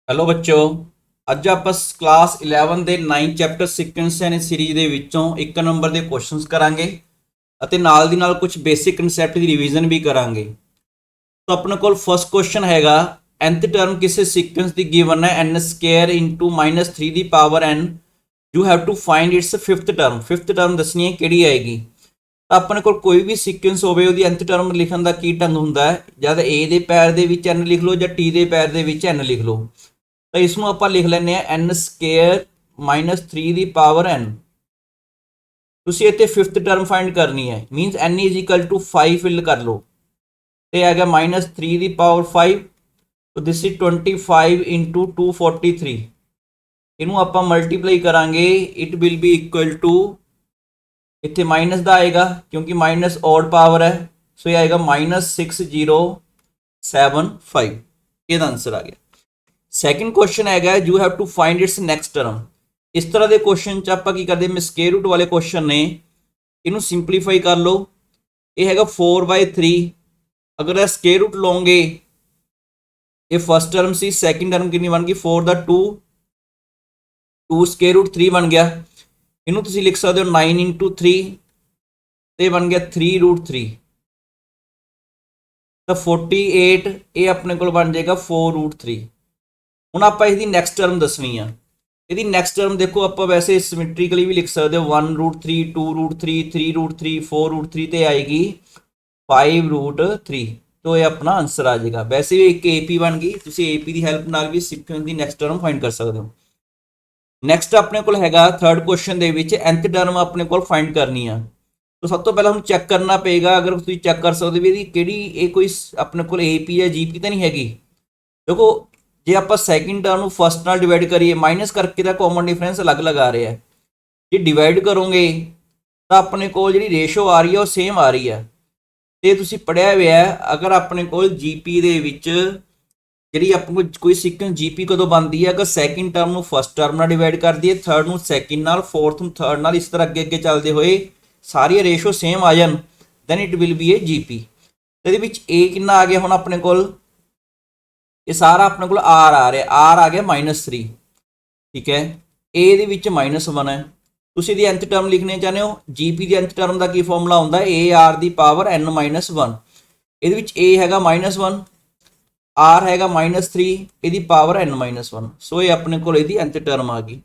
Hello ਬੱਚੋ। ਅੱਜ ਆਪਾਂ ਕਲਾਸ 11 ਦੇ 9 ਚੈਪਟਰ ਸੀਕੁਐਂਸ ਐਂਡ ਸੀਰੀਜ਼ ਦੇ ਵਿੱਚੋਂ 1 ਨੰਬਰ ਦੇ ਕੁਐਸਚਨਸ ਕਰਾਂਗੇ ਅਤੇ ਨਾਲ ਦੀ ਨਾਲ ਕੁਝ ਬੇਸਿਕ ਕਨਸੈਪਟ ਦੀ ਰਿਵੀਜ਼ਨ ਵੀ ਕਰਾਂਗੇ। ਤਾਂ ਆਪਣੇ ਕੋਲ ਫਸਟ ਕੁਐਸਚਨ ਹੈਗਾ nth ਟਰਮ ਕਿਸੇ ਸੀਕੁਐਂਸ ਦੀ ਗਿਵਨ ਹੈ n ਸਕੁਅਰ ਇਨਟੂ -3 ਦੀ power n। You have to find its fifth term ਦੱਸਣੀ ਹੈ ਕਿਹੜੀ ਆਏਗੀ। ਤਾਂ ਆਪਣੇ ਕੋਲ ਕੋਈ ਵੀ ਸੀਕੁਐਂਸ ਹੋਵੇ ਉਹਦੀ nth ਟਰਮ ਲਿਖਣ ਦਾ ਕੀ ਢੰਗ ਹੁੰਦਾ ਹੈ, ਜਦ a ਦੇ ਪੈਰ ਦੇ ਵਿੱਚ n ਲਿਖ ਲਓ ਜਾਂ t ਦੇ ਪੈਰ ਦੇ ਵਿੱਚ n ਲਿਖ ਲਓ। ਤਾਂ ਇਸ ਨੂੰ ਆਪਾਂ ਲਿਖ ਲੈਂਦੇ ਆ n ਸਕੁਅਰ -3 ਦੀ ਪਾਵਰ n। ਤੁਸੀਂ ਇੱਥੇ ਫਿਫਥ ਟਰਮ ਫਾਈਂਡ ਕਰਨੀ ਹੈ, means n is equal to 5 fill ਕਰ ਲਓ। ਤੇ ਆ ਗਿਆ -3 ਦੀ power 5, so this is 25 into 243। ਇਹਨੂੰ ਆਪਾਂ ਮਲਟੀਪਲਾਈ ਕਰਾਂਗੇ, it will be equal to, ਇੱਥੇ ਮਾਈਨਸ ਦਾ ਆਏਗਾ ਕਿਉਂਕਿ ਮਾਈਨਸ ਔਡ ਪਾਵਰ ਹੈ, ਸੋ ਇਹ ਆਏਗਾ -6075। ਇਹਦਾ ਆਂਸਰ ਆ ਗਿਆ। ਸੈਕਿੰਡ ਕੁਐਸਚਨ ਹੈਗਾ you have to find its next term. ਇਸ ਤਰ੍ਹਾਂ ਦੇ ਕੁਐਸਚਨ ਚ ਆਪਾਂ ਕੀ ਕਰਦੇ, ਮੈਂ ਸਕੁਅਰ ਰੂਟ ਵਾਲੇ ਕੁਐਸਚਨ ਨੇ, ਇਹਨੂੰ ਸਿੰਪਲੀਫਾਈ ਕਰ ਲਓ। ਇਹ ਹੈਗਾ 4/3। ਅਗਰ ਇਹ ਸਕੁਅਰ ਰੂਟ ਲਓਗੇ, ਇਹ ਫਸਟ ਟਰਮ ਸੀ, ਸੈਕਿੰਡ ਟਰਮ ਕਿੰਨੀ ਬਣ ਗਈ 4 ਦਾ 2 ਸਕੁਅਰ ਰੂਟ 3 ਬਣ ਗਿਆ। ਇਹਨੂੰ ਤੁਸੀਂ ਲਿਖ ਸਕਦੇ ਹੋ 9 ਇੰਟੂ 3, ਤੇ ਬਣ ਗਿਆ 3√3। ਤਾਂ 48 ਇਹ ਆਪਣੇ ਕੋਲ ਬਣ ਜਾਏਗਾ 4√3। ਹੁਣ ਆਪਾਂ ਇਹਦੀ ਨੈਕਸਟ ਟਰਮ ਦੱਸਣੀ ਆ। ਇਹਦੀ ਨੈਕਸਟ ਟਰਮ ਦੇਖੋ, ਆਪਾਂ ਵੈਸੇ ਸਿਮੈਟ੍ਰਿਕਲੀ ਵੀ ਲਿਖ ਸਕਦੇ ਹੋ 1√3 2√3 3√3 4√3 ਤੇ ਆਏਗੀ 5√3। तो ये अपना आंसर आ जाएगा। वैसे भी एक AP बन गई, ਤੁਸੀਂ AP ਦੀ ਹੈਲਪ ਨਾਲ ਵੀ ਸੀਕੁਐਂਸ ਦੀ ਨੈਕਸਟ ਟਰਮ ਫਾਈਂਡ ਕਰ ਸਕਦੇ ਹੋ। ਨੈਕਸਟ ਆਪਣੇ ਕੋਲ ਹੈਗਾ ਥਰਡ ਕੁਐਸਚਨ ਦੇ ਵਿੱਚ nth ਟਰਮ ਆਪਣੇ ਕੋਲ ਫਾਈਂਡ ਕਰਨੀ ਆ। ਤਾਂ ਸਭ ਤੋਂ ਪਹਿਲਾਂ ਹੁਣ ਚੈੱਕ ਕਰਨਾ ਪਏਗਾ, ਅਗਰ ਤੁਸੀਂ ਚੈੱਕ ਕਰ ਸਕਦੇ ਵੀ ਇਹਦੀ ਕਿਹੜੀ, ਇਹ ਕੋਈ ਆਪਣੇ ਕੋਲ AP ਜਾਂ GP ਤਾਂ ਨਹੀਂ ਹੈਗੀ। ਦੇਖੋ ਜੇ ਆਪਾਂ ਸੈਕਿੰਡ ਟਰਮ ਨੂੰ ਫਸਟ ਨਾਲ ਡਿਵਾਈਡ ਕਰੀਏ, ਮਾਈਨਸ ਕਰਕੇ ਤਾਂ ਕਾਮਨ ਡਿਫਰੈਂਸ ਅਲੱਗ-ਅਲੱਗ ਆ ਰਿਹਾ ਹੈ। ਜੇ ਡਿਵਾਈਡ ਕਰੋਗੇ ਤਾਂ ਆਪਣੇ ਕੋਲ ਜਿਹੜੀ ਰੇਸ਼ੋ ਆ ਰਹੀ ਹੈ ਉਹ ਸੇਮ ਆ ਰਹੀ ਹੈ। ਤੇ ਤੁਸੀਂ ਪੜਿਆ ਹੋਇਆ ਅਗਰ ਆਪਣੇ ਕੋਲ GP ਦੇ ਵਿੱਚ ਜਿਹੜੀ ਆਪਣੇ ਕੋਲ ਕੋਈ ਸੀਕੁਐਂਸ GP ਕਦੋਂ ਬਣਦੀ ਹੈ, ਅਗਰ ਸੈਕਿੰਡ ਟਰਮ ਨੂੰ ਫਸਟ ਟਰਮ ਨਾਲ ਡਿਵਾਈਡ ਕਰ ਦਈਏ, ਥਰਡ ਨੂੰ ਸੈਕਿੰਡ ਨਾਲ, ਫੋਰਥ ਨੂੰ ਥਰਡ ਨਾਲ, ਇਸ ਤਰ੍ਹਾਂ ਅੱਗੇ ਅੱਗੇ ਚੱਲਦੇ ਹੋਏ ਸਾਰੀਆਂ ਰੇਸ਼ੋ ਸੇਮ ਆ ਜਾਣ, then it will be a GP। ਇਹਦੇ ਵਿੱਚ A ਕਿੰਨਾ ਆ ਗਿਆ ਹੁਣ ਆਪਣੇ ਕੋਲ, ਇਹ ਸਾਰਾ ਆਪਣੇ ਕੋਲ R ਆ ਰਿਹਾ, R ਆ ਗਿਆ -3, ਠੀਕ ਹੈ। A ਦੇ ਵਿੱਚ -1 ਹੈ। ਤੁਸੀਂ ਇਹਦੀ nth ਟਰਮ ਲਿਖਣੇ ਚਾਹੁੰਦੇ ਹੋ, GP ਦੀ nth ਟਰਮ ਦਾ ਕੀ ਫਾਰਮੂਲਾ ਹੁੰਦਾ, AR ਦੀ ਪਾਵਰ n-1। ਇਹਦੇ ਵਿੱਚ A ਹੈਗਾ -1, R ਹੈਗਾ -3, ਇਹਦੀ ਪਾਵਰ n-1। ਸੋ ਇਹ ਆਪਣੇ ਕੋਲ ਇਹਦੀ nth ਟਰਮ ਆ ਗਈ।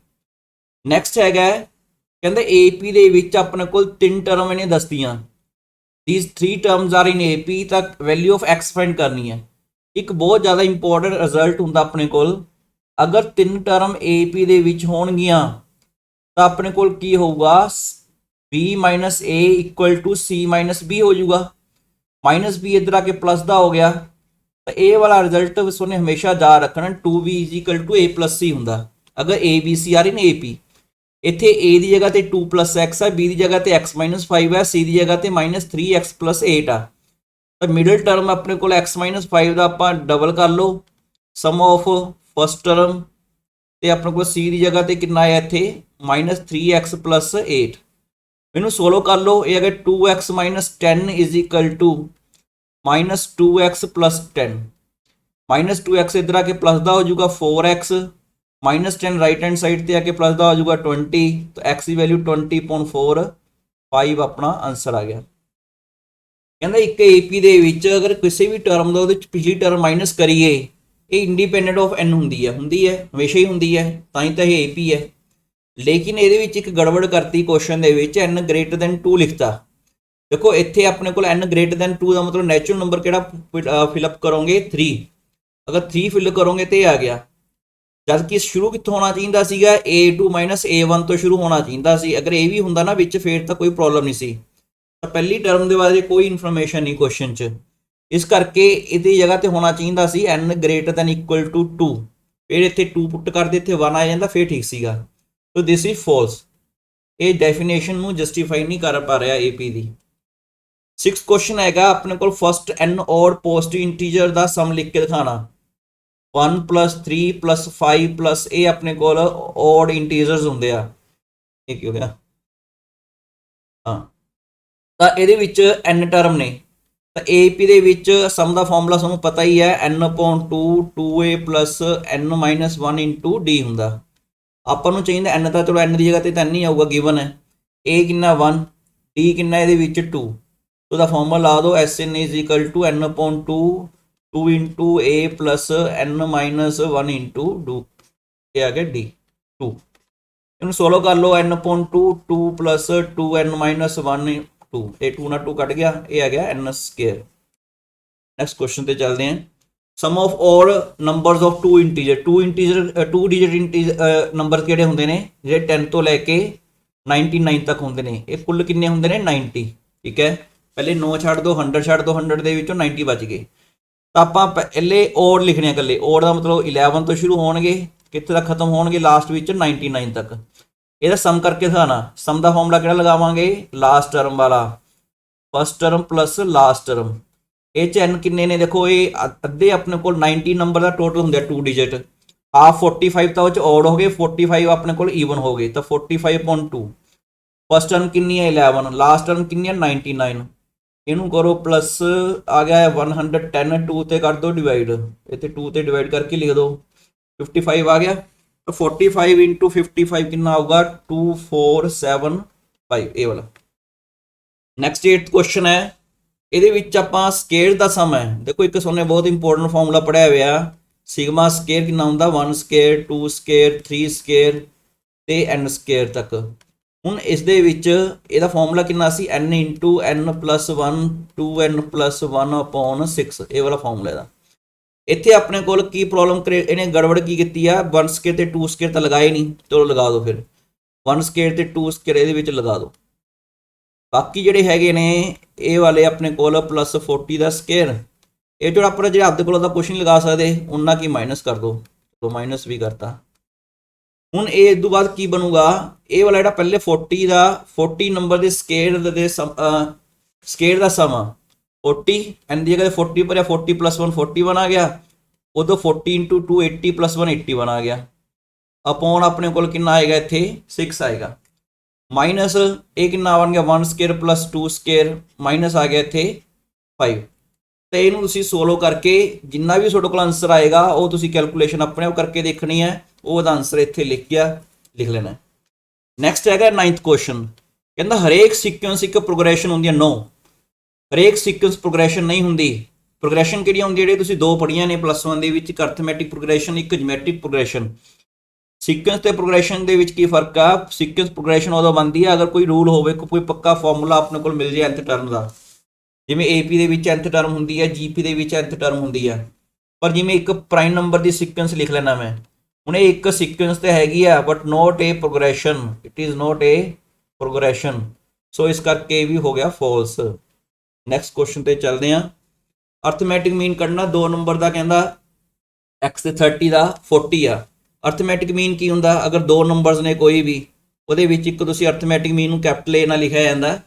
ਨੈਕਸਟ ਹੈਗਾ ਕਹਿੰਦੇ AP ਦੇ ਵਿੱਚ ਆਪਣੇ ਕੋਲ 3 ਟਰਮ ਇਹਨੇ ਦੱਸਦੀਆਂ, these 3 terms are in AP, ਤਾਂ ਵੈਲਿਊ ਆਫ x ਫਾਈਂਡ ਕਰਨੀ ਹੈ। ਇੱਕ ਬਹੁਤ ਜ਼ਿਆਦਾ ਇੰਪੋਰਟੈਂਟ ਰਿਜ਼ਲਟ ਹੁੰਦਾ ਆਪਣੇ ਕੋਲ, ਅਗਰ 3 ਟਰਮ AP ਦੇ ਵਿੱਚ ਹੋਣਗੀਆਂ ਤਾਂ ਆਪਣੇ ਕੋਲ ਕੀ ਹੋਊਗਾ, B - A equal to C - B ਹੋ ਜਾਊਗਾ। -B ਇੱਧਰ ਆ ਕੇ ਪਲੱਸ ਦਾ ਹੋ ਗਿਆ, ਤਾਂ ਇਹ ਵਾਲਾ ਰਿਜ਼ਲਟ ਤੁਹਾਨੂੰ ਹਮੇਸ਼ਾ ਯਾਦ ਰੱਖਣਾ, 2B = A + C ਹੁੰਦਾ ਅਗਰ ABC ਆਰ ਇਨ AP। ਇੱਥੇ A ਦੀ ਜਗ੍ਹਾ ਤੇ 2 + x ਹੈ, B ਦੀ ਜਗ੍ਹਾ ਤੇ x - 5 ਹੈ, C ਦੀ ਜਗ੍ਹਾ ਤੇ -3x + 8 ਆ। ਤਾਂ ਮਿਡਲ ਟਰਮ ਆਪਣੇ ਕੋਲ x - 5 ਦਾ ਆਪਾਂ ਡਬਲ ਕਰ ਲਓ, ਸਮ ਆਫ ਫਸਟ ਟਰਮ, ਤੇ ਆਪਣੇ ਕੋਲ C ਦੀ ਜਗ੍ਹਾ ਤੇ ਕਿੰਨਾ ਆਇਆ ਇੱਥੇ -3x + 8। ਇਹਨੂੰ ਸੋਲੋ ਕਰ ਲਓ, ਇਹ ਅਗਰ 2x - 10 = -2x + 10। -2x ਇੱਧਰ ਆ ਕੇ ਪਲੱਸ ਦਾ ਹੋ ਜਾਊਗਾ 4x, -10 ਰਾਈਟ ਹੈਂਡ ਸਾਈਡ ਤੇ ਆ ਕੇ ਪਲੱਸ ਦਾ ਹੋ ਜਾਊਗਾ 20, ਤਾਂ x ਦੀ ਵੈਲਿਊ 20.4, 5 ਆਪਣਾ ਆਂਸਰ ਆ ਗਿਆ। ਕਹਿੰਦਾ ਇੱਕ AP ਦੇ ਵਿੱਚ ਅਗਰ ਕਿਸੇ ਵੀ ਟਰਮ ਦਾ ਉਹਦੇ ਵਿੱਚ ਪਿਛਲੀ ਟਰਮ ਮਾਈਨਸ ਕਰੀਏ, ਇਹ ਇੰਡੀਪੈਂਡੈਂਟ ਆਫ n ਹੁੰਦੀ ਹੈ ਹਮੇਸ਼ਾ ਹੀ ਹੁੰਦੀ ਹੈ, ਤਾਂ ਹੀ ਤਾਂ ਇਹ AP ਹੈ। ਲੇਕਿਨ ਇਹਦੇ ਵਿੱਚ ਇੱਕ ਗੜਬੜ ਕਰਤੀ ਕੁਐਸਚਨ ਦੇ ਵਿੱਚ, n > 2 ਲਿਖਤਾ। ਦੇਖੋ ਇੱਥੇ ਆਪਣੇ ਕੋਲ n > 2 ਦਾ ਮਤਲਬ ਨੈਚੁਰਲ ਨੰਬਰ ਕਿਹੜਾ ਫਿਲਅਪ ਕਰੋਗੇ, 3। ਅਗਰ 3 ਫਿਲ ਕਰੋਗੇ ਤੇ ਆ ਗਿਆ, ਜਦ ਕਿ ਸ਼ੁਰੂ ਕਿੱਥੋਂ ਹੋਣਾ ਚਾਹੀਦਾ ਸੀਗਾ, A2 - A1 ਤੋਂ ਸ਼ੁਰੂ ਹੋਣਾ ਚਾਹੀਦਾ ਸੀ। ਅਗਰ ਇਹ ਵੀ ਹੁੰਦਾ ਨਾ ਵਿੱਚ, ਫੇਰ ਤਾਂ ਕੋਈ ਪ੍ਰੋਬਲਮ ਨਹੀਂ ਸੀ। ਤਾਂ ਪਹਿਲੀ ਟਰਮ ਦੇ ਬਾਰੇ ਕੋਈ ਇਨਫੋਰਮੇਸ਼ਨ ਨਹੀਂ ਕੁਐਸਚਨ 'ਚ, ਇਸ ਕਰਕੇ ਇਹਦੀ ਜਗ੍ਹਾ ਤੇ ਹੋਣਾ ਚਾਹੀਦਾ ਸੀ n > 2। ਫਿਰ ਇੱਥੇ 2 ਪੁੱਟ ਕਰਦੇ, ਇੱਥੇ 1 ਆ ਜਾਂਦਾ, ਫਿਰ ਠੀਕ ਸੀਗਾ। ਸੋ ਦਿਸ ਇਜ਼ ਫਾਲਸ। ਇਹ ਡੈਫੀਨੇਸ਼ਨ ਨੂੰ ਜਸਟੀਫਾਈ ਨਹੀਂ ਕਰ ਪਾ ਰਿਹਾ AP ਦੀ। 6th ਕੁਐਸਚਨ ਹੈਗਾ ਆਪਣੇ ਕੋਲ ਫਸਟ n ਔਡ ਪੋਜ਼ਿਟਿਵ ਇੰਟੀਜਰ ਦਾ ਸਮ ਲਿਖ ਕੇ ਦਿਖਾਣਾ। 1 + 3 + 5 ਇਹ ਆਪਣੇ ਕੋਲ ਔਡ ਇੰਟੀਜਰਸ ਹੁੰਦੇ ਆ। ਇਹ ਕੀ ਹੋ ਗਿਆ, ਹਾਂ। ਤਾਂ ਇਹਦੇ ਵਿੱਚ n ਟਰਮ ਨੇ, ਤਾਂ ਏਪੀ ਦੇ ਵਿੱਚ ਸਮ ਦਾ ਫਾਰਮੂਲਾ ਤੁਹਾਨੂੰ ਪਤਾ ਹੀ ਹੈ n/2 2a plus n-1 into D ਹੁੰਦਾ। ਆਪਾਂ ਨੂੰ ਚਾਹੀਦਾ n, ਤਾਂ ਚਲੋ n ਦੀ ਜਗ੍ਹਾ ਤੇ ਤਾਂ n ਹੀ ਆਊਗਾ, ਗਿਵਨ ਹੈ। a ਕਿੰਨਾ 1, d ਕਿੰਨਾ ਇਹਦੇ ਵਿੱਚ 2, तो दा फॉर्मूला ला दो Sn is equal to n/2 2 into a plus n-1 into d, ये आ गया d 2। इन सोल्व कर लो n/2 2 प्लस 2n-1 2, ये 2 ना 2 कट गया, ये आ गया n स्क्वायर। नैक्सट क्वेश्चन पे चलते हैं। Sum of all numbers of two integer two digit number किहड़े हुंदे ने ਜਿਹੜੇ 10 ਤੋਂ ਲੈ ਕੇ 99 तक ਹੁੰਦੇ ਨੇ, ਇਹ ਕੁੱਲ ਕਿੰਨੇ ਹੁੰਦੇ ਨੇ 90। ठीक है, पहले 9 ਛੱਡ ਦੋ 100 ਛੱਡ ਦੋ, 100 ਦੇ ਵਿੱਚੋਂ 90 ਬਚ ਗਏ। ਤਾਂ ਆਪਾਂ ਪਹਿਲੇ ਔਡ ਲਿਖਣੇ ਆ, ਇਕੱਲੇ ਔਡ ਦਾ ਮਤਲਬ 11 ਤੋਂ ਸ਼ੁਰੂ ਹੋਣਗੇ, ਕਿੱਥੇ ਤੱਕ ਖਤਮ ਹੋਣਗੇ ਲਾਸਟ ਵਿੱਚ 99 ਤੱਕ। ਇਹਦਾ ਸਮ ਕਰਕੇ ਦਿਖਾਣਾ। ਸਮ ਦਾ ਫਾਰਮੂਲਾ ਕਿਹੜਾ ਲਗਾਵਾਂਗੇ, ਲਾਸਟ ਟਰਮ ਵਾਲਾ, first term plus last term. ਇਹ ਚ n ਕਿੰਨੇ ਨੇ ਦੇਖੋ, ਇਹ ਅੱਧੇ ਆਪਣੇ ਕੋਲ 90 ਨੰਬਰ ਦਾ ਟੋਟਲ ਹੁੰਦੇ ਆ 2 ਡਿਜਿਟ, ਹਾਫ 45 ਤਾਂ ਉਹ ਚ ਔਡ ਹੋ ਗਏ, 45 ਆਪਣੇ ਕੋਲ ਈਵਨ ਹੋ ਗਏ, ਤਾਂ 45/2। फस्ट टर्म कितनी है 11, लास्ट टर्म कितनी है 99। इनू करो प्लस आ गया है 110, 2 ते कर दो डिवाइड, इतने 2 ते डिवाइड करके लिख दो, 55 आ गया। तो 45 इंटू 55 कितना होगा 2475, ये वाला। नैक्सट 8th क्वेश्चन है, ये ਆਪਾਂ ਸਕੇਅਰ ਦਾ ਸਮ ਹੈ। देखो एक सोने बहुत इंपोर्टेंट फॉर्मूला पढ़ाया हुआ, सिग्मा स्केयर कितना होंगे 1 स्केयर 2 स्केयर 3 स्केयर ते n स्केयर तक। ਹੁਣ ਇਸ ਦੇ ਵਿੱਚ ਇਹਦਾ ਫਾਰਮੂਲਾ ਕਿੰਨਾ ਸੀ n ਇੰਟੂ n+1 2n+1/6, ਇਹ ਵਾਲਾ ਫਾਰਮੂਲਾ ਇਹਦਾ। ਇੱਥੇ ਆਪਣੇ ਕੋਲ ਕੀ ਪ੍ਰੋਬਲਮ ਇਹਨੇ ਗੜਬੜ ਕੀ ਕੀਤੀ ਆ, 1 ਸਕੇਅਰ ਤੇ 2 ਸਕੇਅਰ ਤਾਂ ਲਗਾਏ ਨਹੀਂ, ਚਲੋ ਲਗਾ ਦਿਓ ਫਿਰ 1 ਸਕੇਅਰ ਤੇ 2 ਸਕੇਅਰ ਇਹਦੇ ਵਿੱਚ ਲਗਾ ਦਿਓ। ਬਾਕੀ ਜਿਹੜੇ ਹੈਗੇ ਨੇ ਇਹ ਵਾਲੇ ਆਪਣੇ ਕੋਲ +40 ਦਾ ਸਕੇਅਰ, ਇਹ ਜਿਹੜਾ ਆਪਣਾ ਜਿਹੜਾ ਆਪਦੇ ਕੋਲ ਦਾ ਕੁਛ ਨਹੀਂ ਲਗਾ ਸਕਦੇ, ਉਹਨਾਂ ਕੀ ਮਾਈਨਸ ਕਰ ਦਿਓ, ਚਲੋ ਮਾਈਨਸ ਵੀ ਕਰਤਾ। ਹੁਣ ਇਹ ਇਸ ਤੋਂ ਬਾਅਦ ਕੀ ਬਣੂਗਾ, ਇਹ ਵਾਲਾ ਜਿਹੜਾ ਪਹਿਲੇ 40 ਨੰਬਰ ਦੇ ਸਕੇਅਰ ਦੇ ਸਕੇਅਰ ਦਾ ਸਮ 40, ਐਨ ਦੀ ਜਗ੍ਹਾ 40 ਪਰ 40 + 1 41 ਆ ਗਿਆ, ਉਦੋਂ 40 × 2 80 + 1 81 ਆ ਗਿਆ। ਅਪੋਨ ਆਪਣੇ ਕੋਲ ਕਿੰਨਾ ਆਏਗਾ ਇੱਥੇ 6 ਆਏਗਾ, ਮਾਈਨਸ ਇਹ ਕਿੰਨਾ ਬਣ ਗਿਆ 1 ਸਕੇਅਰ + 2 ਸਕੇਅਰ, ਮਾਈਨਸ ਆ ਗਿਆ ਇੱਥੇ 5। ਤੇ ਇਹਨੂੰ ਤੁਸੀਂ ਸੋਲਵ ਕਰਕੇ ਜਿੰਨਾ ਵੀ ਤੁਹਾਡੇ ਕੋਲ ਆਨਸਰ ਆਏਗਾ ਉਹ ਤੁਸੀਂ ਕੈਲਕੂਲੇਸ਼ਨ ਆਪਣੇ ਆਪ ਕਰਕੇ ਦੇਖਣੀ ਹੈ, ਉਹਦਾ ਆਨਸਰ ਇੱਥੇ ਲਿਖ ਲੈਣਾ। ਨੈਕਸਟ ਹੈਗਾ 9th ਕੁਐਸਚਨ, ਕਹਿੰਦਾ ਹਰੇਕ ਸੀਕੁਐਂਸ ਇੱਕ ਪ੍ਰੋਗਰੈਸ਼ਨ ਹੁੰਦੀ ਹੈ। ਨੋ, ਹਰੇਕ ਸੀਕੁਐਂਸ ਪ੍ਰੋਗਰੈਸ਼ਨ ਨਹੀਂ ਹੁੰਦੀ। ਪ੍ਰੋਗਰੈਸ਼ਨ ਕਿਹੜੀਆਂ ਹੁੰਦੀਆਂ, ਜਿਹੜੇ ਤੁਸੀਂ ਦੋ ਪੜ੍ਹੀਆਂ ਨੇ +1 ਦੇ ਵਿੱਚ, ਇੱਕ ਅਰਥਮੈਟਿਕ ਪ੍ਰੋਗਰੈਸ਼ਨ, ਇੱਕ ਜਿਓਮੈਟ੍ਰਿਕ ਪ੍ਰੋਗਰੈਸ਼ਨ। ਸੀਕੁਐਂਸ ਤੇ ਪ੍ਰੋਗਰੈਸ਼ਨ ਦੇ ਵਿੱਚ ਕੀ ਫਰਕ ਆ, ਸੀਕੁਐਂਸ ਪ੍ਰੋਗਰੈਸ਼ਨ ਉਦੋਂ ਬਣਦੀ ਆ ਅਗਰ ਕੋਈ ਰੂਲ ਹੋਵੇ, ਕੋਈ ਪੱਕਾ ਫਾਰਮੂਲਾ ਆਪਣੇ ਕੋਲ ਮਿਲ ਜਾਏ nth ਟਰਮ ਦਾ, ਜਿਵੇਂ AP ਦੇ ਵਿੱਚ nth ਟਰਮ ਹੁੰਦੀ ਹੈ, GP ਦੇ ਵਿੱਚ nth ਟਰਮ ਹੁੰਦੀ ਆ। ਪਰ ਜਿਵੇਂ ਇੱਕ ਪ੍ਰਾਈਮ ਨੰਬਰ ਦੀ ਸੀਕੁਐਂਸ ਲਿਖ ਲੈਣਾ ਮੈਂ, ਹੁਣ ਇਹ ਇੱਕ ਸੀਕੁਐਂਸ ਤੇ ਹੈਗੀ ਆ but not a progression, it is not a progression, so ਇਸ ਕਰਕੇ ਇਹ ਵੀ ਹੋ ਗਿਆ ਫਾਲਸ। ਨੈਕਸਟ ਕੁਐਸਚਨ ਤੇ ਚੱਲਦੇ ਹਾਂ। ਅਰਥਮੈਟਿਕ ਮੀਨ ਕੱਢਣਾ 2 ਨੰਬਰ ਦਾ, ਕਹਿੰਦਾ x ਤੇ 30 ਦਾ 40 ਆ। ਅਰਥਮੈਟਿਕ ਮੀਨ ਕੀ ਹੁੰਦਾ, ਅਗਰ 2 ਨੰਬਰਸ ਨੇ ਕੋਈ ਵੀ, ਉਹਦੇ ਵਿੱਚ ਇੱਕ ਤੁਸੀਂ ਅਰਥਮੈਟਿਕ ਮੀਨ ਨੂੰ ਕੈਪੀਟਲ A ਨਾਲ ਲਿਖਿਆ ਜਾਂਦਾ।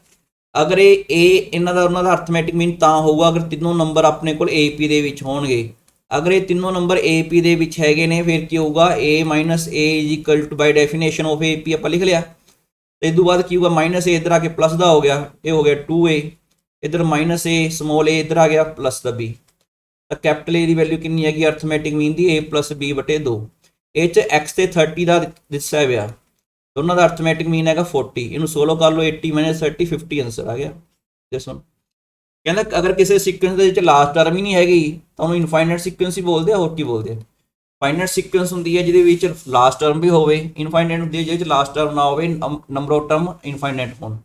ਅਗਰ ਇਹ ਇਹਨਾਂ ਦਾ ਉਹਨਾਂ ਦਾ ਅਰਥਮੈਟਿਕ ਮੀਨ ਤਾਂ ਹੋਊਗਾ ਅਗਰ ਤਿੰਨੋਂ ਨੰਬਰ ਆਪਣੇ ਕੋਲ AP ਦੇ ਵਿੱਚ ਹੋਣਗੇ। ਅਗਰ ਇਹ ਤਿੰਨੋਂ ਨੰਬਰ AP ਦੇ ਵਿੱਚ ਹੈਗੇ ਨੇ ਫਿਰ ਕੀ ਹੋਊਗਾ, A - A = by definition of AP ਆਪਾਂ ਲਿਖ ਲਿਆ। ਤੇ ਇਸ ਤੋਂ ਬਾਅਦ ਕੀ ਹੋਊਗਾ, -A ਇੱਧਰ ਆ ਕੇ ਪਲੱਸ ਦਾ ਹੋ ਗਿਆ, ਇਹ ਹੋ ਗਿਆ 2A, ਇੱਧਰ -A ਸਮਾਲ a ਇੱਧਰ ਆ ਗਿਆ ਪਲੱਸ ਦਾ B। ਤਾਂ ਕੈਪੀਟਲ A ਦੀ ਵੈਲਿਊ ਕਿੰਨੀ ਹੈਗੀ arithmetic mean the, A + B/2। ਇਹ 'ਚ x ਤੇ 30 ਦਾ ਦਿੱਤਾ ਹੋਇਆ, ਦੋਨਾਂ ਦਾ ਅਰਥਮੈਟਿਕ ਮੀਨ ਹੈਗਾ 40। ਇਹਨੂੰ ਸੋਲਵ ਕਰ ਲਓ, 80 - 30 50 ਆਨਸਰ ਆ ਗਿਆ। ਦਿਸ ਵਨ ਕਹਿੰਦਾ ਅਗਰ ਕਿਸੇ ਸੀਕੁਐਂਸ ਦੇ ਵਿੱਚ ਲਾਸਟ ਟਰਮ ਹੀ ਨਹੀਂ ਹੈਗੀ ਤਾਂ ਉਹਨੂੰ ਇਨਫਾਈਨਾਈਟ ਸੀਕੁਐਂਸ ਹੀ ਬੋਲਦੇ ਆ, ਹੋਰ ਕੀ ਬੋਲਦੇ ਆ। ਫਾਈਨਾਈਟ ਸੀਕੁਐਂਸ ਹੁੰਦੀ ਹੈ ਜਿਹਦੇ ਵਿੱਚ ਲਾਸਟ ਟਰਮ ਵੀ ਹੋਵੇ, ਇਨਫਾਈਨਾਈਟ ਹੁੰਦੀ ਹੈ ਜਿਹਦੇ ਵਿੱਚ ਲਾਸਟ ਟਰਮ ਨਾ ਹੋਵੇ, ਨੰਬਰ ਆਫ ਟਰਮ ਇਨਫਾਈਨਾਈਟ ਹੋਣ।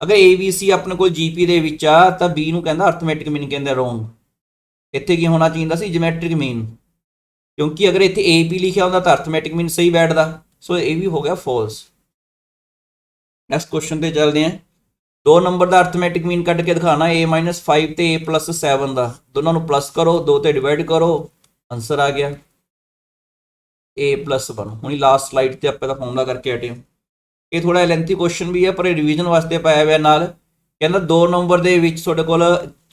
ਅਗਰ ABC ਆਪਣੇ ਕੋਲ GP ਦੇ ਵਿੱਚ ਆ ਤਾਂ B ਨੂੰ ਕਹਿੰਦਾ ਅਰਥਮੈਟਿਕ ਮੀਨ ਕਹਿੰਦੇ ਰੋਂਗ। ਇੱਥੇ ਕੀ ਹੋਣਾ ਚਾਹੀਦਾ ਸੀ, ਜਿਓਮੈਟ੍ਰਿਕ ਮੀਨ, ਕਿਉਂਕਿ ਅਗਰ ਇੱਥੇ AP ਲਿਖਿਆ ਹੁੰਦਾ ਤਾਂ ਅਰਥਮੈਟਿਕ ਮੀਨ ਸਹੀ ਬੈਠਦਾ, ਸੋ ਇਹ ਵੀ ਹੋ ਗਿਆ ਫਾਲਸ। ਨੈਕਸਟ ਕੁਐਸਚਨ ਤੇ ਚੱਲਦੇ ਹਾਂ। 2 ਨੰਬਰ ਦਾ ਅਰਥਮੈਟਿਕ ਮੀਨ ਕੱਢ ਕੇ ਦਿਖਾਣਾ, A - 5 ਤੇ A + 7 ਦਾ, ਦੋਨਾਂ ਨੂੰ ਪਲੱਸ ਕਰੋ, 2 ਤੇ ਡਿਵਾਈਡ ਕਰੋ, ਆਨਸਰ ਆ ਗਿਆ A + 1। ਹੁਣ ਲਾਸਟ ਸਲਾਈਡ ਤੇ ਆਪਾਂ ਦਾ ਫਾਰਮੂਲਾ ਕਰਕੇ ਹਟੇ। ਇਹ ਥੋੜਾ ਲੈਂਥੀ ਕੁਐਸਚਨ ਵੀ ਹੈ ਪਰ ਇਹ ਰਿਵੀਜ਼ਨ ਵਾਸਤੇ ਪਾਇਆ ਹੋਇਆ ਨਾਲ। ਕਹਿੰਦਾ 2 ਨੰਬਰ ਦੇ ਵਿੱਚ ਤੁਹਾਡੇ ਕੋਲ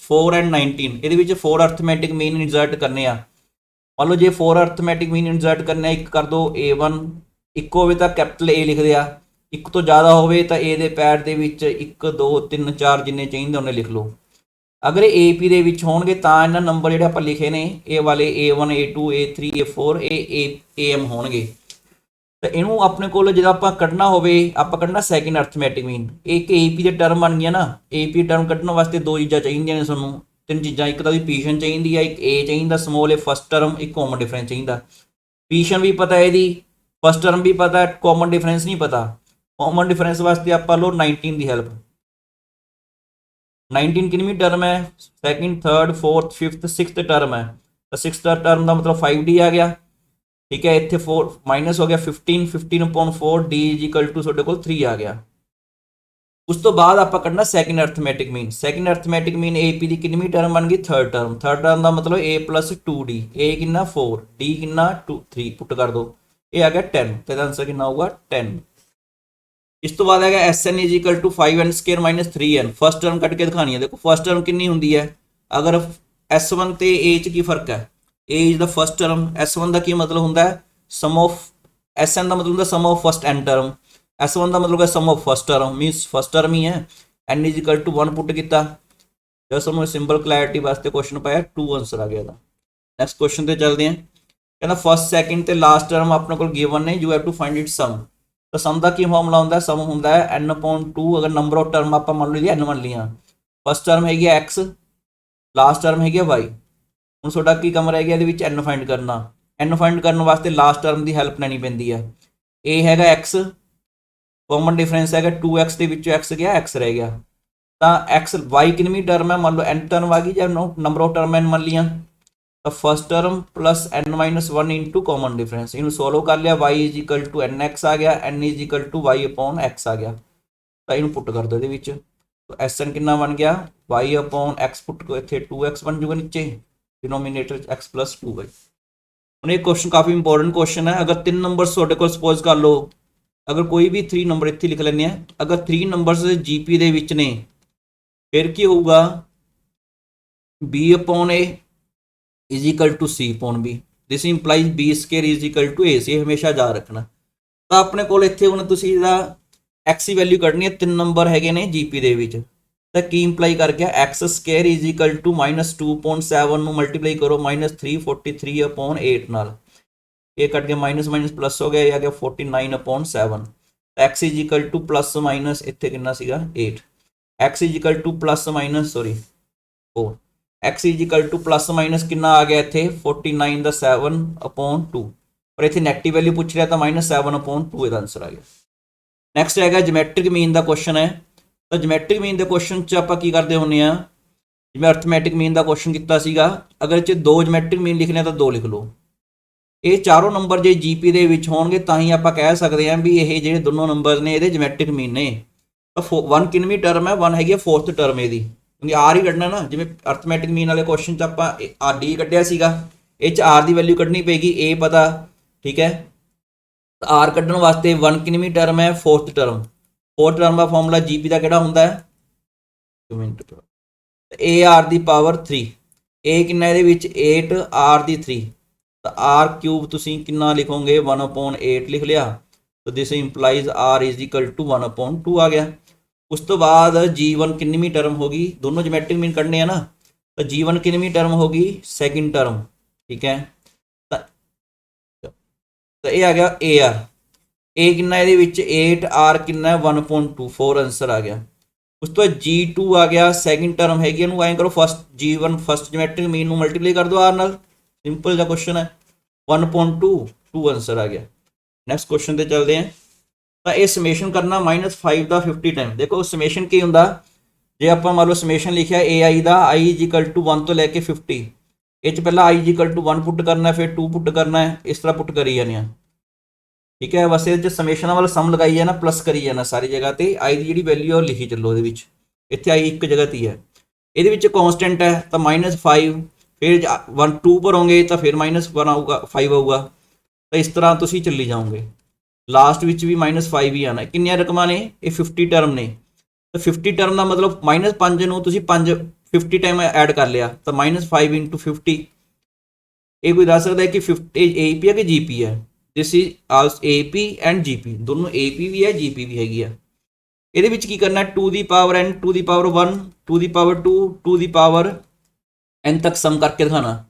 4 ਐਂਡ 19, ਇਹਦੇ ਵਿੱਚ 4 ਅਰਥਮੈਟਿਕ ਮੀਨ ਇਨਸਰਟ ਕਰਨੇ ਆ। ਮੰਨ ਲਓ ਜੇ 4 ਅਰਥਮੈਟਿਕ ਮੀਨ ਇਨਸਰਟ ਕਰਨੇ, ਇੱਕ ਕਰ ਦੋ A1, ਇੱਕ ਹੋਵੇ ਤਾਂ ਕੈਪੀਟਲ A ਲਿਖਦੇ ਆ, ਇੱਕ ਤੋਂ ਜ਼ਿਆਦਾ ਹੋਵੇ ਤਾਂ A ਦੇ ਪੈਰ ਦੇ ਵਿੱਚ 1 2 3 4 ਜਿੰਨੇ ਚਾਹੀਦੇ ਉਹਨੇ ਲਿਖ ਲਓ। अगर ए पी ਦੇ ਵਿੱਚ ਹੋਣਗੇ ਤਾਂ ਇਹਨਾਂ ਨੰਬਰ ਜਿਹੜੇ ਆਪਾਂ ਲਿਖੇ ਨੇ ਇਹ ਵਾਲੇ A1 A2 A3 A4 ਇਹ AM ਹੋਣਗੇ। ਤਾਂ ਇਹਨੂੰ ਆਪਣੇ ਕੋਲ ਜਦੋਂ ਆਪਾਂ ਕੱਢਣਾ ਹੋਵੇ ਆਪਾਂ ਕੱਢਣਾ ਸੈਕਿੰਡ ਅਰਥਮੈਟਿਕ ਮੀਨ। ਇੱਕ AP ਦੇ ਟਰਮ ਬਣ ਗਿਆ ਨਾ, AP ਟਰਮ ਕੱਢਣ ਵਾਸਤੇ ਦੋ ਚੀਜ਼ਾਂ ਚਾਹੀਦੀਆਂ ਨੇ ਤੁਹਾਨੂੰ, ਤਿੰਨ ਚੀਜ਼ਾਂ। ਇੱਕ ਤਾਂ ਦੀ ਪੀਸ਼ਨ ਚਾਹੀਦੀ ਆ, ਇੱਕ A ਚਾਹੀਦਾ ਸਮੋਲ A ਫਸਟ ਟਰਮ, ਇੱਕ ਕਾਮਨ ਡਿਫਰੈਂਸ ਚਾਹੀਦਾ। ਪੀਸ਼ਨ ਵੀ ਪਤਾ ਇਹਦੀ, ਫਸਟ ਟਰਮ ਵੀ ਪਤਾ, ਕਾਮਨ ਡਿਫਰੈਂਸ ਨਹੀਂ ਪਤਾ। ਕਾਮਨ ਡਿਫਰੈਂਸ ਵਾਸਤੇ ਆਪਾਂ ਲਓ 19 ਦੀ ਹੈਲਪ। 19 ਕਿੰਨੀ ਟਰਮ ਹੈ? Second, third, fourth, fifth, sixth term ਹੈ। ਤਾਂ ਸਿਕਸਥ ਟਰਮ ਦਾ ਮਤਲਬ 5D ਆ ਗਿਆ, ਠੀਕ ਹੈ। ਇੱਥੇ 4 ਮਾਈਨਸ ਹੋ ਗਿਆ 15, 15/4 D ਇਕੁਅਲ ਟੂ ਤੁਹਾਡੇ ਕੋਲ 3 ਆ ਗਿਆ। ਉਸ ਤੋਂ ਬਾਅਦ ਆਪਾਂ ਕੱਢਣਾ ਸੈਕਿੰਡ ਅਰਥਮੈਟਿਕ ਮੀਨ। ਸੈਕਿੰਡ ਅਰਥਮੈਟਿਕ ਮੀਨ AP ਦੀ ਕਿੰਨੀ ਟਰਮ ਬਣ ਗਈ? Third term. ਥਰਡ ਟਰਮ ਦਾ ਮਤਲਬ A + 2D। A ਕਿੰਨਾ? 4, D ਕਿੰਨਾ? 2 3 ਪੁੱਟ ਕਰ ਦੋ, ਇਹ ਆ ਗਿਆ 10। ਤੇ ਇਹਦਾ ਆਨਸਰ ਕਿੰਨਾ ਹੋਊਗਾ? 10। ਇਸ ਤੋਂ ਬਾਅਦ ਹੈਗਾ SN = 5n² - 3n। First term ਕੱਢ ਕੇ ਦਿਖਾਣੀ ਹੈ। ਦੇਖੋ ਫਸਟ ਟਰਮ ਕਿੰਨੀ ਹੁੰਦੀ ਹੈ? ਅਗਰ S1 ਤੇ A 'ਚ ਕੀ ਫਰਕ ਹੈ? A is the first term. S1 ਦਾ ਕੀ ਮਤਲਬ ਹੁੰਦਾ ਹੈ? Sum of. SN ਦਾ ਮਤਲਬ ਹੁੰਦਾ sum of first n term. S1 ਦਾ ਮਤਲਬ ਹੈ sum of first term, means first term ਹੀ ਹੈ। n = 1 ਪੁੱਟ ਕੀਤਾ। ਜਦੋਂ ਸਾਨੂੰ ਸਿੰਬਲ ਕਲੈਰਿਟੀ ਵਾਸਤੇ ਕੁਐਸਚਨ ਪਾਇਆ 2 ਆਨਸਰ ਆ ਗਿਆ ਇਹਦਾ। ਨੈਕਸਟ ਕੁਐਸਚਨ ਤੇ ਚੱਲਦੇ ਹਾਂ। ਕਹਿੰਦਾ ਫਸਟ, ਸੈਕਿੰਡ ਤੇ ਲਾਸਟ ਟਰਮ ਆਪਣੇ ਕੋਲ ਗਿਵਨ ਨੇ, you have to find its sum. ਤਾਂ ਸਮ ਦਾ ਕੀ ਫਾਰਮੂਲਾ ਹੁੰਦਾ? ਸਮ ਹੁੰਦਾ ਹੈ n/2। ਅਗਰ ਨੰਬਰ ਆਫ ਟਰਮ ਆਪਾਂ ਮੰਨ ਲਈ n ਮੰਨ ਲਈਆਂ, ਫਸਟ ਟਰਮ ਹੈਗੀ ਹੈ x, ਲਾਸਟ ਟਰਮ ਹੈਗੀ ਹੈ y। ਹੁਣ ਤੁਹਾਡਾ ਕੀ ਕੰਮ ਰਹਿ ਗਿਆ ਇਹਦੇ ਵਿੱਚ? n ਫਾਈਂਡ ਕਰਨਾ। n ਫਾਈਂਡ ਕਰਨ ਵਾਸਤੇ ਲਾਸਟ ਟਰਮ ਦੀ ਹੈਲਪ ਲੈਣੀ ਪੈਂਦੀ ਹੈ। a ਹੈਗਾ x, ਕਾਮਨ ਡਿਫਰੈਂਸ ਹੈਗਾ 2x ਦੇ ਵਿੱਚੋਂ x ਗਿਆ, x ਰਹਿ ਗਿਆ। ਤਾਂ x y ਕਿੰਨੀ ਟਰਮ ਹੈ? ਮੰਨ ਲਓ n ਟਰਮ ਆ ਗਈ ਜਾਂ ਨੰਬਰ ਆਫ ਟਰਮ n ਮੰਨ ਲੀਆਂ। ਤਾਂ first term plus n-1 into common difference. ਇਹਨੂੰ ਸੋਲਵ ਕਰ ਲਿਆ, y = nx ਆ ਗਿਆ, n = y/x ਆ ਗਿਆ। ਤਾਂ ਇਹਨੂੰ ਪੁੱਟ ਕਰ ਦਿਓ ਇਹਦੇ ਵਿੱਚ। ਤਾਂ SN ਕਿੰਨਾ ਬਣ ਗਿਆ? y/x ਪੁੱਟ ਕੋ ਇੱਥੇ 2x ਬਣ ਜੂਗਾ ਨੀਚੇ, ਡਿਨੋਮੀਨੇਟਰ x + 2y। ਹੁਣ ਇਹ ਕੁਐਸਚਨ ਕਾਫੀ ਇੰਪੋਰਟੈਂਟ ਕੁਐਸਚਨ ਹੈ। ਅਗਰ 3 ਨੰਬਰਸ ਤੁਹਾਡੇ ਕੋਲ ਸਪੋਜ਼ ਕਰ ਲਓ, ਅਗਰ ਕੋਈ ਵੀ 3 ਨੰਬਰ ਇੱਥੇ ਲਿਖ ਲੈਂਦੇ ਆ, ਅਗਰ 3 ਨੰਬਰਸ GP ਦੇ ਵਿੱਚ ਨੇ, ਫਿਰ ਕੀ ਹੋਊਗਾ? B/A = C/B। ਦਿਸ ਇੰਪਲਾਈਜ਼ B² = AC। ਹਮੇਸ਼ਾ ਯਾਦ ਰੱਖਣਾ। ਤਾਂ ਆਪਣੇ ਕੋਲ ਇੱਥੇ ਹੁਣ ਤੁਸੀਂ ਇਹਦਾ x ਦੀ ਵੈਲਿਊ ਕੱਢਣੀ ਹੈ। 3 ਨੰਬਰ ਹੈਗੇ ਨੇ GP ਦੇ ਵਿੱਚ, ਤਾਂ ਕੀ ਇੰਪਲਾਈ ਕਰ ਗਿਆ? x² = -2.7 ਨੂੰ ਮਲਟੀਪਲਾਈ ਕਰੋ -343/8 ਨਾਲ। ਇਹ ਕੱਟ ਕੇ ਮਾਈਨਸ ਮਾਈਨਸ ਪਲੱਸ ਹੋ ਗਿਆ, ਇਹ ਆ ਗਿਆ 49/7। x = ਇੱਥੇ ਕਿੰਨਾ ਸੀਗਾ? 8। x = -4। x = ਕਿੰਨਾ ਆ ਗਿਆ ਇੱਥੇ? 49 ਦਾ 7/2। ਪਰ ਇੱਥੇ ਨੈਗੇਟਿਵ ਵੈਲਿਊ ਪੁੱਛ ਰਿਹਾ ਤਾਂ -7/2 ਇਹਦਾ ਆਨਸਰ ਆ ਗਿਆ। ਨੈਕਸਟ ਹੈਗਾ ਜਿਓਮੈਟ੍ਰਿਕ ਮੀਨ ਦਾ ਕੁਐਸਚਨ ਹੈ। ਤਾਂ ਜਿਓਮੈਟ੍ਰਿਕ ਮੀਨ ਦੇ ਕੁਐਸਚਨ 'ਚ ਆਪਾਂ ਕੀ ਕਰਦੇ ਹੁੰਦੇ ਆ? ਜਿਵੇਂ ਅਰਥਮੈਟਿਕ ਮੀਨ ਦਾ ਕੁਐਸਚਨ ਕੀਤਾ ਸੀਗਾ, ਅਗਰ ਇਹ 'ਚ 2 ਜਿਓਮੈਟ੍ਰਿਕ ਮੀਨ ਲਿਖਣੇ ਤਾਂ 2 ਲਿਖ ਲਓ। ਇਹ ਚਾਰੋਂ ਨੰਬਰ ਜੇ GP ਦੇ ਵਿੱਚ ਹੋਣਗੇ ਤਾਂ ਹੀ ਆਪਾਂ ਕਹਿ ਸਕਦੇ ਹਾਂ ਵੀ ਇਹ ਜਿਹੜੇ ਦੋਨੋਂ ਨੰਬਰ ਨੇ ਇਹਦੇ ਜਿਓਮੈਟ੍ਰਿਕ ਮੀਨ ਨੇ। ਤਾਂ 1 ਕਿੰਨੀ ਟਰਮ ਹੈ? 1 ਹੈਗੀ ਫੋਰਥ ਟਰਮ ਇਹਦੀ, ਕਿਉਂਕਿ R ਹੀ ਕੱਢਣਾ ਨਾ। ਜਿਵੇਂ ਅਰਥਮੈਟਿਕ ਮੀਨ ਵਾਲੇ ਕੁਐਸਚਨ 'ਚ ਆਪਾਂ D ਕੱਢਿਆ ਸੀਗਾ, ਇਹ 'ਚ R ਦੀ ਵੈਲਿਊ ਕੱਢਣੀ ਪਏਗੀ, A ਪਤਾ, ਠੀਕ ਹੈ। ਤਾਂ R ਕੱਢਣ ਵਾਸਤੇ 1 ਕਿੰਨੀ ਟਰਮ ਹੈ? Fourth term. ਫੋਰਥ ਟਰਮ ਦਾ ਫਾਰਮੂਲਾ GP ਦਾ ਕਿਹੜਾ ਹੁੰਦਾ ਹੈ? AR the power 3। A ਕਿੰਨਾ ਇਹਦੇ ਵਿੱਚ? 8, R ਦੀ 3। ਤਾਂ R³ ਤੁਸੀਂ ਕਿੰਨਾ ਲਿਖੋਗੇ? 1/8 ਲਿਖ ਲਿਆ। ਤਾਂ ਦਿਸ ਇੰਪਲਾਈਜ਼ R = 1/2 ਆ ਗਿਆ। ਉਸ ਤੋਂ ਬਾਅਦ G1 ਕਿੰਨੀ ਟਰਮ ਹੋ ਗਈ? ਦੋਨੋਂ ਜਿਓਮੈਟ੍ਰਿਕ ਮੀਨ ਕੱਢਣੇ ਆ ਨਾ, ਤਾਂ G1 ਕਿੰਨੀ ਟਰਮ ਹੋ ਗਈ? ਸੈਕਿੰਡ ਟਰਮ, ਠੀਕ ਹੈ। ਤਾਂ ਇਹ ਆ ਗਿਆ AR। A ਕਿੰਨਾ ਇਹਦੇ ਵਿੱਚ? 8, R ਕਿੰਨਾ? 1/2, 4 ਆਨਸਰ ਆ ਗਿਆ। ਉਸ ਤੋਂ ਬਾਅਦ G2 ਆ ਗਿਆ, ਸੈਕਿੰਡ ਟਰਮ ਹੈਗੀ, ਇਹਨੂੰ ਐਂ ਕਰੋ ਫਸਟ G1 ਫਸਟ ਜਿਓਮੈਟ੍ਰਿਕ ਮੀਨ ਨੂੰ ਮਲਟੀਪਲਾਈ ਕਰ ਦਿਓ R ਨਾਲ। ਸਿੰਪਲ ਜਿਹਾ ਕੁਐਸਚਨ ਹੈ। 1/2, 2 ਆਨਸਰ ਆ ਗਿਆ। ਨੈਕਸਟ ਕੁਐਸਚਨ ਤੇ ਚੱਲਦੇ ਹਾਂ। ਤਾਂ ਇਹ ਸਮੇਸ਼ਨ ਕਰਨਾ -5 ਦਾ 50 ਟਾਈਮ। ਦੇਖੋ ਸਮੇਸ਼ਨ ਕੀ ਹੁੰਦਾ? ਜੇ ਆਪਾਂ ਮੰਨ ਲਓ ਸਮੇਸ਼ਨ ਲਿਖਿਆ AI ਦਾ I = 1 ਤੋਂ ਲੈ ਕੇ 50, ਇਹ 'ਚ ਪਹਿਲਾਂ I = 1 ਪੁੱਟ ਕਰਨਾ, ਫਿਰ 2 ਪੁੱਟ ਕਰਨਾ, ਇਸ ਤਰ੍ਹਾਂ ਪੁੱਟ ਕਰੀ ਜਾਂਦੇ ਆ, ਠੀਕ ਹੈ। ਬਸ ਇਹਦੇ 'ਚ ਸਮੇਸ਼ਨਾਂ ਵਾਲਾ ਸਮ ਲਗਾਈ ਜਾਣਾ, ਪਲੱਸ ਕਰੀ ਜਾਣਾ ਸਾਰੀ ਜਗ੍ਹਾ ਤੇ। I ਦੀ ਜਿਹੜੀ ਵੈਲਿਊ ਉਹ ਲਿਖੀ ਚੱਲੋ ਇਹਦੇ ਵਿੱਚ। ਇੱਥੇ I ਇੱਕ ਜਗ੍ਹਾ 'ਤੇ ਹੈ, ਇਹਦੇ ਵਿੱਚ ਕੌਨਸਟੈਂਟ ਹੈ ਤਾਂ -5, ਫਿਰ 1 2 ਭਰੋਗੇ ਤਾਂ ਫਿਰ -1 ਆਊਗਾ, 5 ਆਊਗਾ। ਤਾਂ ਇਸ ਤਰ੍ਹਾਂ ਤੁਸੀਂ ਚੱਲੀ ਜਾਓਗੇ, ਲਾਸਟ ਵਿੱਚ ਵੀ -5 ਹੀ ਆਣਾ। ਕਿੰਨੀਆਂ ਰਕਮਾਂ ਨੇ? ਇਹ 50 ਟਰਮ ਨੇ। ਤਾਂ 50 ਟਰਮ ਦਾ ਮਤਲਬ -5 ਨੂੰ ਤੁਸੀਂ 50 ਟਾਈਮ ਐਡ ਕਰ ਲਿਆ, ਤਾਂ -5 × 50। ਇਹ ਕੋਈ ਦੱਸ ਸਕਦਾ ਹੈ ਕਿ 50 AP ਹੈ ਕਿ GP ਹੈ? This is also AP and GP, ਦੋਨੋਂ AP ਵੀ ਹੈ GP ਵੀ ਹੈਗੀ ਆ। ਇਹਦੇ ਵਿੱਚ ਕੀ ਕਰਨਾ, 2 ਦੀ ਪਾਵਰ n, 2 ਦੀ ਪਾਵਰ 1, 2 ਦੀ ਪਾਵਰ 2, 2 ਦੀ ਪਾਵਰ n ਤੱਕ ਸਮ ਕਰਕੇ ਦਿਖਾਣਾ।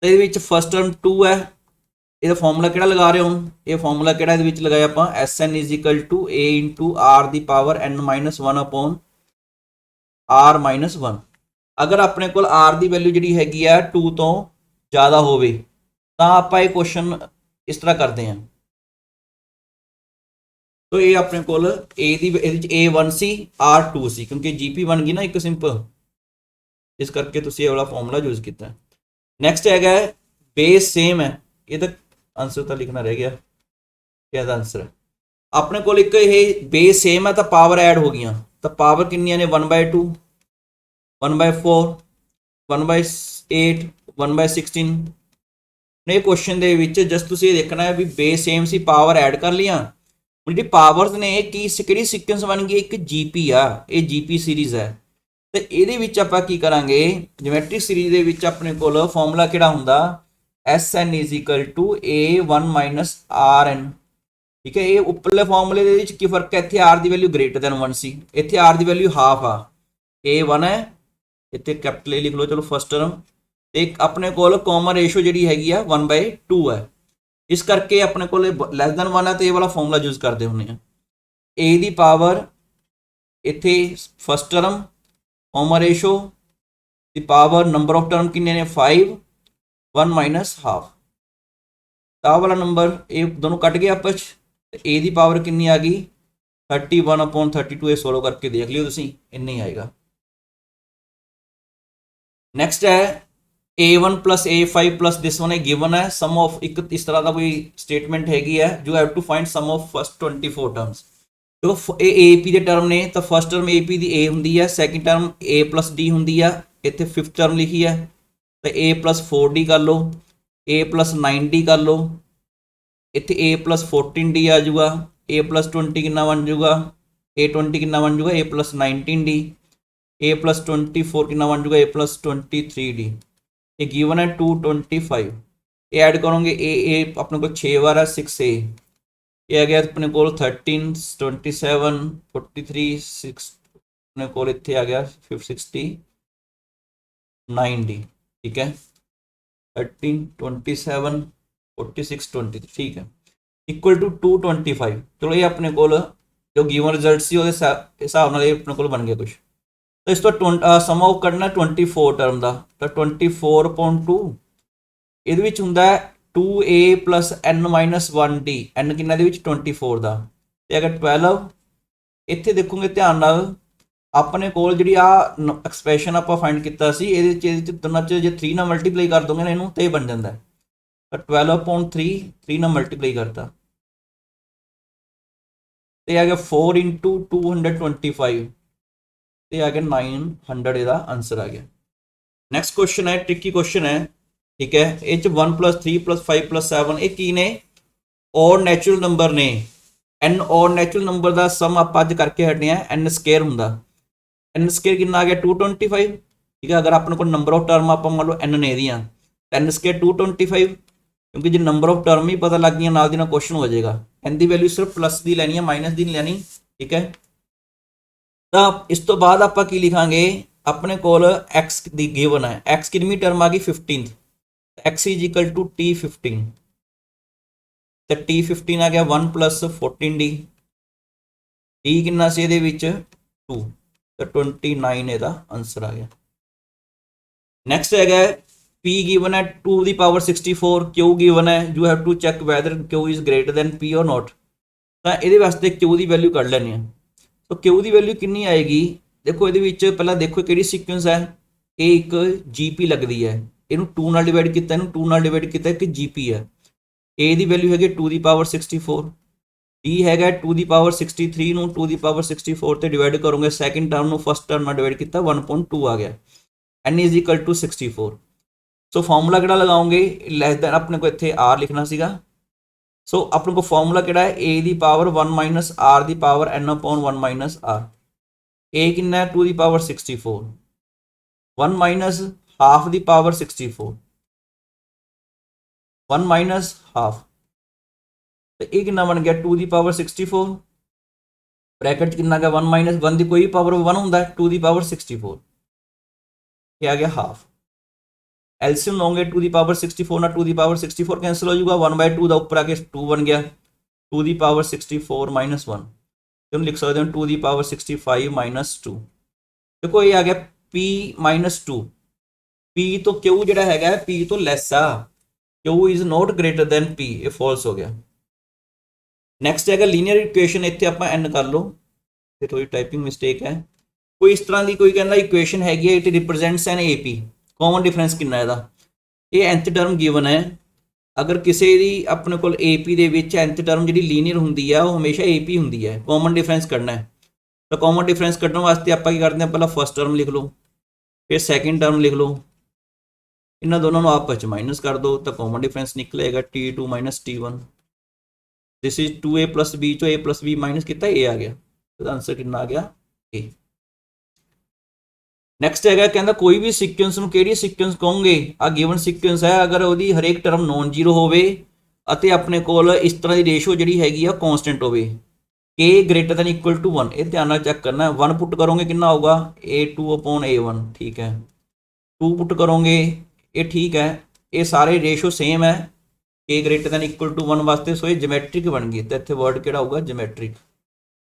ਤੇ ਇਹਦੇ ਵਿੱਚ ਫਸਟ ਟਰਮ 2 ਹੈ, ਇਹਦਾ ਫਾਰਮੂਲਾ ਕਿਹੜਾ ਲਗਾ ਰਹੇ ਹੋ, ਇਹ ਫਾਰਮੂਲਾ ਕਿਹੜਾ ਇਹਦੇ ਵਿੱਚ ਲਗਾਇਆ ਆਪਾਂ, Sn = a × r the power n - 1 upon r - 1। ਅਗਰ ਆਪਣੇ ਕੋਲ r ਦੀ ਵੈਲਿਊ ਜਿਹੜੀ ਹੈਗੀ ਆ 2 ਤੋਂ ਜ਼ਿਆਦਾ ਹੋਵੇ ਤਾਂ ਆਪਾਂ ਇਹ ਕੁਐਸਚਨ ਇਸ ਤਰ੍ਹਾਂ ਕਰਦੇ ਹਾਂ। ਤੋ ਇਹ ਆਪਣੇ ਕੋਲ a ਦੀ ਇਹਦੇ ਵਿੱਚ a1 ਸੀ, r2 ਸੀ, ਕਿਉਂਕਿ gp ਬਣ ਗਈ ਨਾ ਇੱਕ ਸਿੰਪਲ, ਇਸ ਕਰਕੇ ਤੁਸੀਂ ਇਹ ਵਾਲਾ ਫਾਰਮੂਲਾ ਯੂਜ਼ ਕੀਤਾ। ਨੈਕਸਟ ਹੈਗਾ ਬੇਸ ਸੇਮ ਹੈ, ਇਹਦਾ ਆਨਸਰ ਤਾਂ ਲਿਖਣਾ ਰਹਿ ਗਿਆ, ਇਹਦਾ ਆਨਸਰ ਆਪਣੇ ਕੋਲ ਇੱਕ ਇਹ ਬੇਸ ਸੇਮ ਹੈ ਤਾਂ ਪਾਵਰ ਐਡ ਹੋ ਗਈਆਂ, ਤਾਂ ਪਾਵਰ ਕਿੰਨੀਆਂ ਨੇ 1/2, 1/4, 1/8, 1/16 ਨੇ। ਕੁਐਸਚਨ ਦੇ ਵਿੱਚ ਜਸਟ ਤੁਸੀਂ ਇਹ ਦੇਖਣਾ ਹੈ ਵੀ ਬੇਸ ਸੇਮ ਸੀ, ਪਾਵਰ ਐਡ ਕਰ ਲੀਆਂ, ਜਿਹੜੀ ਪਾਵਰਸ ਨੇ ਕਿਹੜੀ ਸੀਕੁਐਂਸ ਬਣ ਗਈ, ਇੱਕ ਜੀਪੀ ਆ, ਇਹ ਜੀਪੀ ਸੀਰੀਜ਼ ਹੈ। ਤੇ ਇਹਦੇ ਵਿੱਚ ਆਪਾਂ ਕੀ ਕਰਾਂਗੇ, ਜਿਓਮੈਟ੍ਰਿਕ ਸੀਰੀਜ਼ ਦੇ ਵਿੱਚ ਆਪਣੇ ਕੋਲ ਫਾਰਮੂਲਾ ਕਿਹੜਾ ਹੁੰਦਾ, Sn = a1 - rn। ਠੀਕ ਹੈ, ਇਹ ਉੱਪਰਲੇ ਫਾਰਮੂਲੇ ਦੇ ਵਿੱਚ ਕੀ ਫਰਕ ਹੈ, ਇੱਥੇ r ਦੀ ਵੈਲਿਊ >1 ਸੀ, ਇੱਥੇ r ਦੀ ਵੈਲਿਊ ਹਾਫ ਆ, a1 ਹੈ, ਇੱਥੇ ਕੈਪੀਟਲ A ਲਿਖ ਲਓ, ਚਲੋ ਫਸਟ ਟਰਮ। ਤੇ ਆਪਣੇ ਕੋਲ ਕਾਮਨ ਰੇਸ਼ੋ ਜਿਹੜੀ ਹੈਗੀ ਆ 1/2 ਹੈ, ਇਸ ਕਰਕੇ ਆਪਣੇ ਕੋਲ <<1 ਹੈ, ਤੇ ਇਹ ਵਾਲਾ ਫਾਰਮੂਲਾ ਯੂਜ਼ ਕਰਦੇ ਹੁੰਦੇ ਆ। a ਦੀ ਪਾਵਰ ਇੱਥੇ first term common ratio the power number of term ਕਿੰਨੇ ਨੇ 5, 1 - ਹਾਫ, ਤਾਂ ਵਾਲਾ ਨੰਬਰ ਇਹ ਦੋਨੋਂ ਕੱਟ ਗਏ ਆਪਸ ਚ, ਤੇ a ਦੀ ਪਾਵਰ ਕਿੰਨੀ ਆ ਗਈ 31/32। ਇਹ ਸੋਲਵ ਕਰਕੇ ਦੇਖ ਲਿਓ ਤੁਸੀਂ, ਇੰਨਾ ਹੀ ਆਏਗਾ। ਨੈਕਸਟ ਹੈ a1 + a5 + ਦਿਸ ਵਨ ਹੈ ਗਿਵਨ ਹੈ ਸਮ ਆਫ, ਇੱਕ ਇਸ ਤਰ੍ਹਾਂ ਦਾ ਕੋਈ ਸਟੇਟਮੈਂਟ ਹੈਗੀ ਹੈ, you have to find sum of first 24 terms. ਦੇਖੋ ਇਹ ap ਦੇ ਟਰਮ ਨੇ, ਤਾਂ ਫਸਟ ਟਰਮ ap ਦੀ a ਹੁੰਦੀ ਹੈ, ਸੈਕਿੰਡ ਟਰਮ a + d ਹੁੰਦੀ ਆ, ਇੱਥੇ ਫਿਫਥ ਟਰਮ ਲਿਖੀ ਹੈ, ਤੇ a + 4d ਕਰ ਲਓ, a + 9d ਕਰ ਲਓ, ਇੱਥੇ a + 14d ਆ ਜਾਊਗਾ, a + 20 ਕਿੰਨਾ ਬਣ ਜਾਊਗਾ, a20 ਕਿੰਨਾ ਬਣ ਜਾਊਗਾ, a + 19d, a + 24 ਕਿੰਨਾ ਬਣ ਜਾਊਗਾ, a + 23d। ਇਹ ਗਿਵਨ ਹੈ 225। ਇਹ ਐਡ ਕਰੋਗੇ a ਆਪਣੇ ਕੋਲ 6 ਵਾਰ ਹੈ 6a, ਇਹ ਆ ਗਿਆ ਆਪਣੇ ਕੋਲ 13, 27, 43, 6 ਆਪਣੇ ਕੋਲ ਇੱਥੇ ਆ ਗਿਆ 69d। ਠੀਕ ਹੈ, 13, 27, 46, 23, ਠੀਕ ਹੈ, ਇਕੁਅਲ ਟੂ 225। ਚਲੋ ਇਹ ਆਪਣੇ ਕੋਲ ਜੋ ਗਿਵਨ ਰਿਜ਼ਲਟ ਸੀ ਉਹਦੇ ਹਿਸਾਬ ਨਾਲ ਇਹ ਆਪਣੇ ਕੋਲ ਬਣ ਗਿਆ ਕੁਝ। ਤਾਂ ਇਸ ਤੋਂ ਸਮ ਆਊਟ ਕਰਨਾ 24 ਟਰਮ ਦਾ, ਤਾਂ 24/2 ਇਹਦੇ ਵਿੱਚ ਹੁੰਦਾ 2a + n - 1d, n ਕਿੰਨਾ ਦੇ ਵਿੱਚ 24 ਦਾ, ਤੇ ਅਗਰ 12 ਇੱਥੇ ਦੇਖੋਗੇ ਧਿਆਨ ਨਾਲ ਆਪਣੇ ਕੋਲ ਜਿਹੜੀ ਆ ਐਕਸਪ੍ਰੈਸ਼ਨ ਆਪਾਂ ਫਾਈਂਡ ਕੀਤਾ ਸੀ, ਇਹਦੇ ਚ ਦੋਨਾਂ ਚ ਜੇ 3 ਨਾਲ ਮਲਟੀਪਲਾਈ ਕਰ ਦੋਗੇ ਨਾ ਇਹਨੂੰ, ਤੇ ਇਹ ਬਣ ਜਾਂਦਾ, ਤਾਂ 12/3 3 ਨਾਲ ਮਲਟੀਪਲਾਈ ਕਰਤਾ, ਤੇ ਆ ਗਿਆ 4 × 225, ਤੇ ਆ ਗਿਆ 900, ਇਹਦਾ ਆਨਸਰ ਆ ਗਿਆ। ਨੈਕਸਟ ਕੁਐਸਚਨ ਹੈ, ਟ੍ਰਿਕੀ ਕੁਐਸਚਨ ਹੈ, ਠੀਕ ਹੈ, ਇਹ ਚ 1 + 3 + 5 + 7 ਇਹ ਕੀ ਨੇ, ਔਰ ਨੈਚੁਰਲ ਨੰਬਰ ਨੇ। n ਔਰ ਨੈਚੁਰਲ ਨੰਬਰ ਦਾ ਸਮ ਆਪਾਂ ਅੱਜ ਕਰਕੇ ਹਟੇ ਆ, n² ਹੁੰਦਾ, n² ਕਿੰਨਾ ਆ ਗਿਆ 225। ਠੀਕ ਹੈ, ਅਗਰ ਆਪਣੇ ਕੋਲ ਨੰਬਰ ਆਫ ਟਰਮ ਆਪਾਂ ਮੰਨ ਲਓ n ਨੇ ਇਹਦੀਆਂ, n² 225, ਕਿਉਂਕਿ ਜੇ ਨੰਬਰ ਆਫ ਟਰਮ ਹੀ ਪਤਾ ਲੱਗ ਗਈਆਂ ਨਾਲ ਦੀ ਨਾਲ ਕੁਐਸਚਨ ਹੋ ਜਾਏਗਾ। n ਦੀ ਵੈਲਿਊ ਸਿਰਫ ਪਲੱਸ ਦੀ ਲੈਣੀ ਹੈ, ਮਾਈਨਸ ਦੀ ਨਹੀਂ ਲੈਣੀ। ਠੀਕ ਹੈ, ਤਾਂ ਇਸ ਤੋਂ ਬਾਅਦ ਆਪਾਂ ਕੀ ਲਿਖਾਂਗੇ, ਆਪਣੇ ਕੋਲ x ਦੀ ਗਿਵਨ ਹੈ, x ਕਿੰਨੀ ਟਰਮ ਆ ਗਈ 15, x = t15, ਤੇ t15 ਆ ਗਿਆ 1 + 14d, d ਕਿੰਨਾ ਸੀ ਇਹਦੇ ਵਿੱਚ 2, ਤਾਂ 29 ਇਹਦਾ ਆਨਸਰ ਆ ਗਿਆ। ਨੈਕਸਟ ਹੈਗਾ p ਗਿਵਨ ਹੈ 2 ਦੀ ਪਾਵਰ 64, q ਗਿਵਨ ਹੈ, you have to check whether q is greater than p or not. ਤਾਂ ਇਹਦੇ ਵਾਸਤੇ q ਦੀ ਵੈਲਿਊ ਕੱਢ ਲੈਣੀ ਹੈ, ਤਾਂ q ਦੀ ਵੈਲਿਊ ਕਿੰਨੀ ਆਏਗੀ, ਦੇਖੋ ਇਹਦੇ ਵਿੱਚ ਪਹਿਲਾਂ ਦੇਖੋ ਕਿਹੜੀ ਸੀਕੁਐਂਸ ਹੈ, ਇਹ ਇੱਕ gp ਲੱਗਦੀ ਹੈ, ਇਹਨੂੰ 2 ਨਾਲ ਡਿਵਾਈਡ ਕੀਤਾ, ਇਹਨੂੰ 2 ਨਾਲ ਡਿਵਾਈਡ ਕੀਤਾ, ਇੱਕ gp ਹੈ। a ਦੀ ਵੈਲਿਊ ਹੈਗੀ 2 ਦੀ ਪਾਵਰ 64, d ਹੈਗਾ 2 ਦੀ ਪਾਵਰ 63 ਨੂੰ 2 ਦੀ ਪਾਵਰ 64 ਤੇ ਡਿਵਾਈਡ ਕਰੋਗੇ, ਸੈਕਿੰਡ ਟਰਮ ਨੂੰ ਫਸਟ ਟਰਮ ਨਾਲ ਡਿਵਾਈਡ ਕੀਤਾ 1.2 ਆ ਗਿਆ, n = 64। ਸੋ ਫਾਰਮੂਲਾ ਕਿਹੜਾ ਲਗਾਓਗੇ, ਲੈਸ ਦੈਨ ਆਪਣੇ ਕੋਲ ਇੱਥੇ r ਲਿਖਣਾ ਸੀਗਾ, ਸੋ ਆਪਣੇ ਕੋਲ ਫਾਰਮੂਲਾ ਕਿਹੜਾ ਹੈ, a the power 1 - r the power n/1 - r, a ਕਿੰਨਾ ਹੈ 2 ਦੀ ਪਾਵਰ 64, 1 - ਹਾਫ ਦੀ ਪਾਵਰ 64, 1 - ਹਾਫ, ਤੇ ਇਹ ਕਿੰਨਾ ਬਣ ਗਿਆ 2 ਦੀ ਪਾਵਰ 64, ब्रैकेट कितना गया 1 माइनस 1 की कोई भी पावर 1 होंगे 2 की पावर 64 क्या आ गया हाफ। एलसीएम लौंगे 2 की पावर 64 ना 2 की पावर 64 कैंसिल हो जाएगा 1/2 का उपर आके 2 बन गया 2 की पावर 64 माइनस 1 तुम लिख सकते हो 2 की पावर 65 माइनस 2 देखो ये आ गया P माइनस 2 P तो Q जो है P तो lace uh Q is not greater than P ये फॉल्स हो गया। नैक्सट है लीनियर इक्वेशन इतने आप एंड कर लो फिर थोड़ी टाइपिंग मिसटेक है कोई इस तरह की कोई कहना इक्वेशन हैगी है it represents an A P common difference कितना है ये nth टर्म गिवन है अगर किसी की अपने को ए पी के nth टर्म जी लीनियर होंगी है वो हमेशा ए पी होंगी है कॉमन डिफरेंस कढ़ना है तो कॉमन डिफरेंस कढ़ने वास्ते आप करते हैं पहला फर्स्ट टर्म लिख लो फिर सैकेंड टर्म लिख लो इन्होंने दोनों आपस में माइनस कर दो तो कॉमन डिफरेंस निकलेगा T2 minus T1 this is 2a plus B चो a प्लस बी माइनस किया ए आ गया तो आंसर कितना आ गया ए। नैक्सट है कहता कोई भी सीक्वेंस में कि सीक्वेंस कहोगे आ गिवन सीक्वेंस है अगर वो हरेक टर्म नॉन जीरो होवे अपने को इस तरह की रेशो जी हैगी आ कॉन्सटेंट होवे के ग्रेटर दैन इक्वल टू 1 ये ध्यान चेक करना है 1 पुट करोगे कितना होगा A2 अपॉन A1 ठीक है 2 पुट करोगे ये ठीक है ये सारे रेशो सेम है के ग्रेटर दैन इक्वल टू 1 वास्ते सो ये जोमैट्रिक बन गई तो इतने वर्ड कि होगा geometric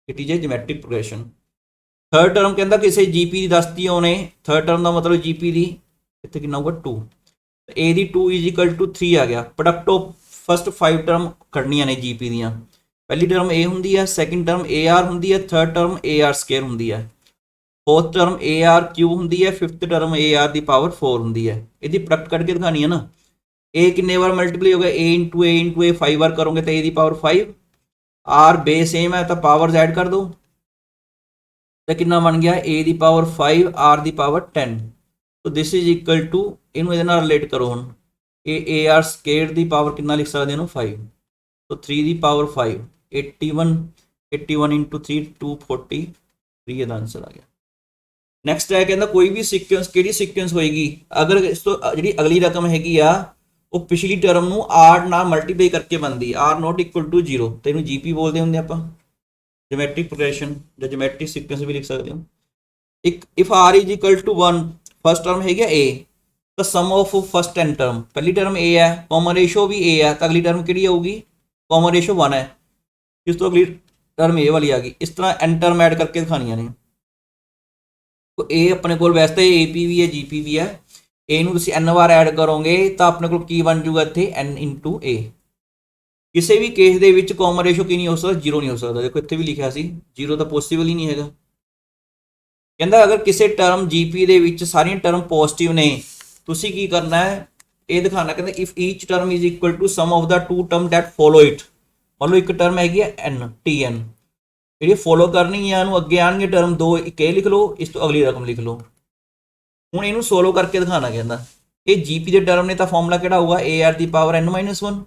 it is a geometric progression. Third term कहता किसी जीपी की दसती उन्हें थर्ड टर्म का मतलब जीपी की इतने कि होगा 2 ए दी 2 इज इक्वल टू 3 आ गया प्रोडक्ट ऑफ फस्ट 5 टर्म कढ़निया ने जीपी दियाँ पहली टर्म ए होंगी है सैकेंड टर्म ए आर होंगी है third term A R square होंगी है fourth term A R Q होंगी है फिफ्थ टर्म ए आर की पावर 4 होंगी है यदि प्रोडक्ट कट के दिखानी है ना ए किन्ने बार मल्टीप्लाई हो गया ए इंटू ए 5 बार करोगे तो ए की पावर 5 आर बे सेम है तो पावर ऐड कर दो तो कितना बन गया ए की पावर 5 आर की पावर 10 तो दिस इज इक्वल टू इनू ये रिलेट करो हम ए आर स्केयर की पावर कितना लिख सकते हैं 5 तो 3 की पावर 5 81 इंटू 3 243 ये आंसर आ गया। नैक्सट है कहता कोई भी सीक्वेंस कि सीक्वेंस होएगी अगर इस तो जी अगली रकम हैगी आ वो पिछली टर्म में आर ना मल्टीप्लाई करके बनती आर नॉट इक्वल टू 0 तो इन्हू जीपी बोलते होंगे आप जोमैट्रिक प्रोग्रेशन या जोमैट्रिक सीक्वेंस भी लिख सकते हो। एक if R is equal to 1 first term है ए तो sum of first N term पहली टर्म ए है कॉमन रेशो भी ए है तो अगली टर्म कि होगी कॉमन रेशो 1 है इस तो अगली टर्म ए वाली आ गई इस तरह एन टर्म ऐड करके दिखानिया ने तो ए अपने को वैसे ए पी भी है जी पी भी है ए नूं तुसीं एन बार ऐड करोगे तो अपने को की बन जूगा इत्थे एन इंटू ए किसी भी केस दे विच कॉमन रेशो की नहीं हो सकता 0 नहीं हो सकता देखो इत्थे भी लिखा सी 0 तो पॉसिबल ही नहीं है कहता अगर किसी टर्म जीपी दे विच सारी टर्म पॉजिटिव ने तुसीं की करना है ये दिखाना कहते if each term is equal to sum of the two term that follow it मान लो एक टर्म हैगी N T N G follow करनी है अगे आएंगे टर्म 2 एक लिख लो इस तो अगली रकम लिख लो हूँ इनू सोलो करके दिखाना कहता ये जीपी के टर्म ने तो फॉर्मूला कि होगा ए आर की power N minus 1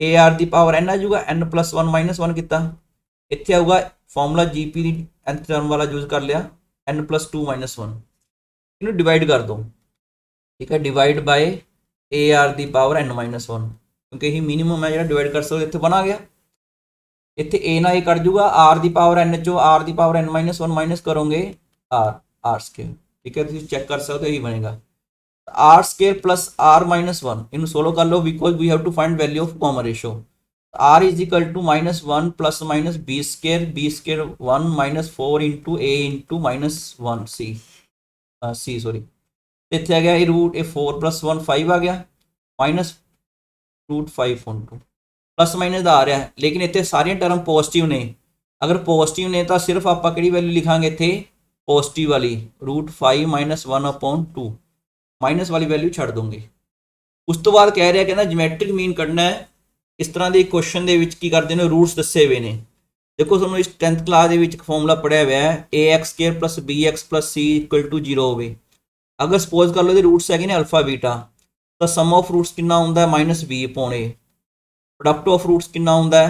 A R की पावर एन आ जाऊगा एन प्लस 1 माइनस 1 किया इतने आऊगा फॉर्मूला जीपी की nth टर्म वाला यूज कर लिया एन प्लस 2 माइनस 1 इनू डिवाइड कर दो ठीक है डिवाइड बाय ए आर की पावर एन माइनस 1 क्योंकि यही मिनीमम है जो डिवाइड कर सकते इतने बना गया इतने ए ना ए कट जूगा आर की पावर एन चो आर की पावर एन माइनस 1 माइनस करोगे आर स्केयर ठीक है तुम चेक कर सकते हो यही बनेगा r square plus r minus 1 इन सोलो कर लो because we have to find value of common ratio r is equal to minus 1 plus minus b square 1 minus 4 into a into minus 1 c sorry इतने आ गया ये root ए 4 plus 1 5 आ गया minus root 5 on 2 plus minus आ रहा है लेकिन इतने सारिया टर्म पॉजिटिव ने अगर पॉजिटिव ने तो सिर्फ आप वैल्यू लिखांगे इतने पॉजिटिव वाली रूट 5 माइनस 1 अपॉन 2 माइनस वाली वैल्यू छड़ दूंगी उस तो बाद कह रहा कहना जोमैट्रिक मीन कढ़ना है इस तरह के क्वेश्चन के करते हैं रूट्स दसे हुए ने देखो थोड़ा इस 10th क्लास के फॉर्मूला पढ़िया हुआ है a x square plus b x plus c equal to 0 हो अगर सपोज कर लो रूट्स है ने अल्फा बीटा तो सम ऑफ रूट्स कितना होंगे minus B upon A product of roots कितना होंगे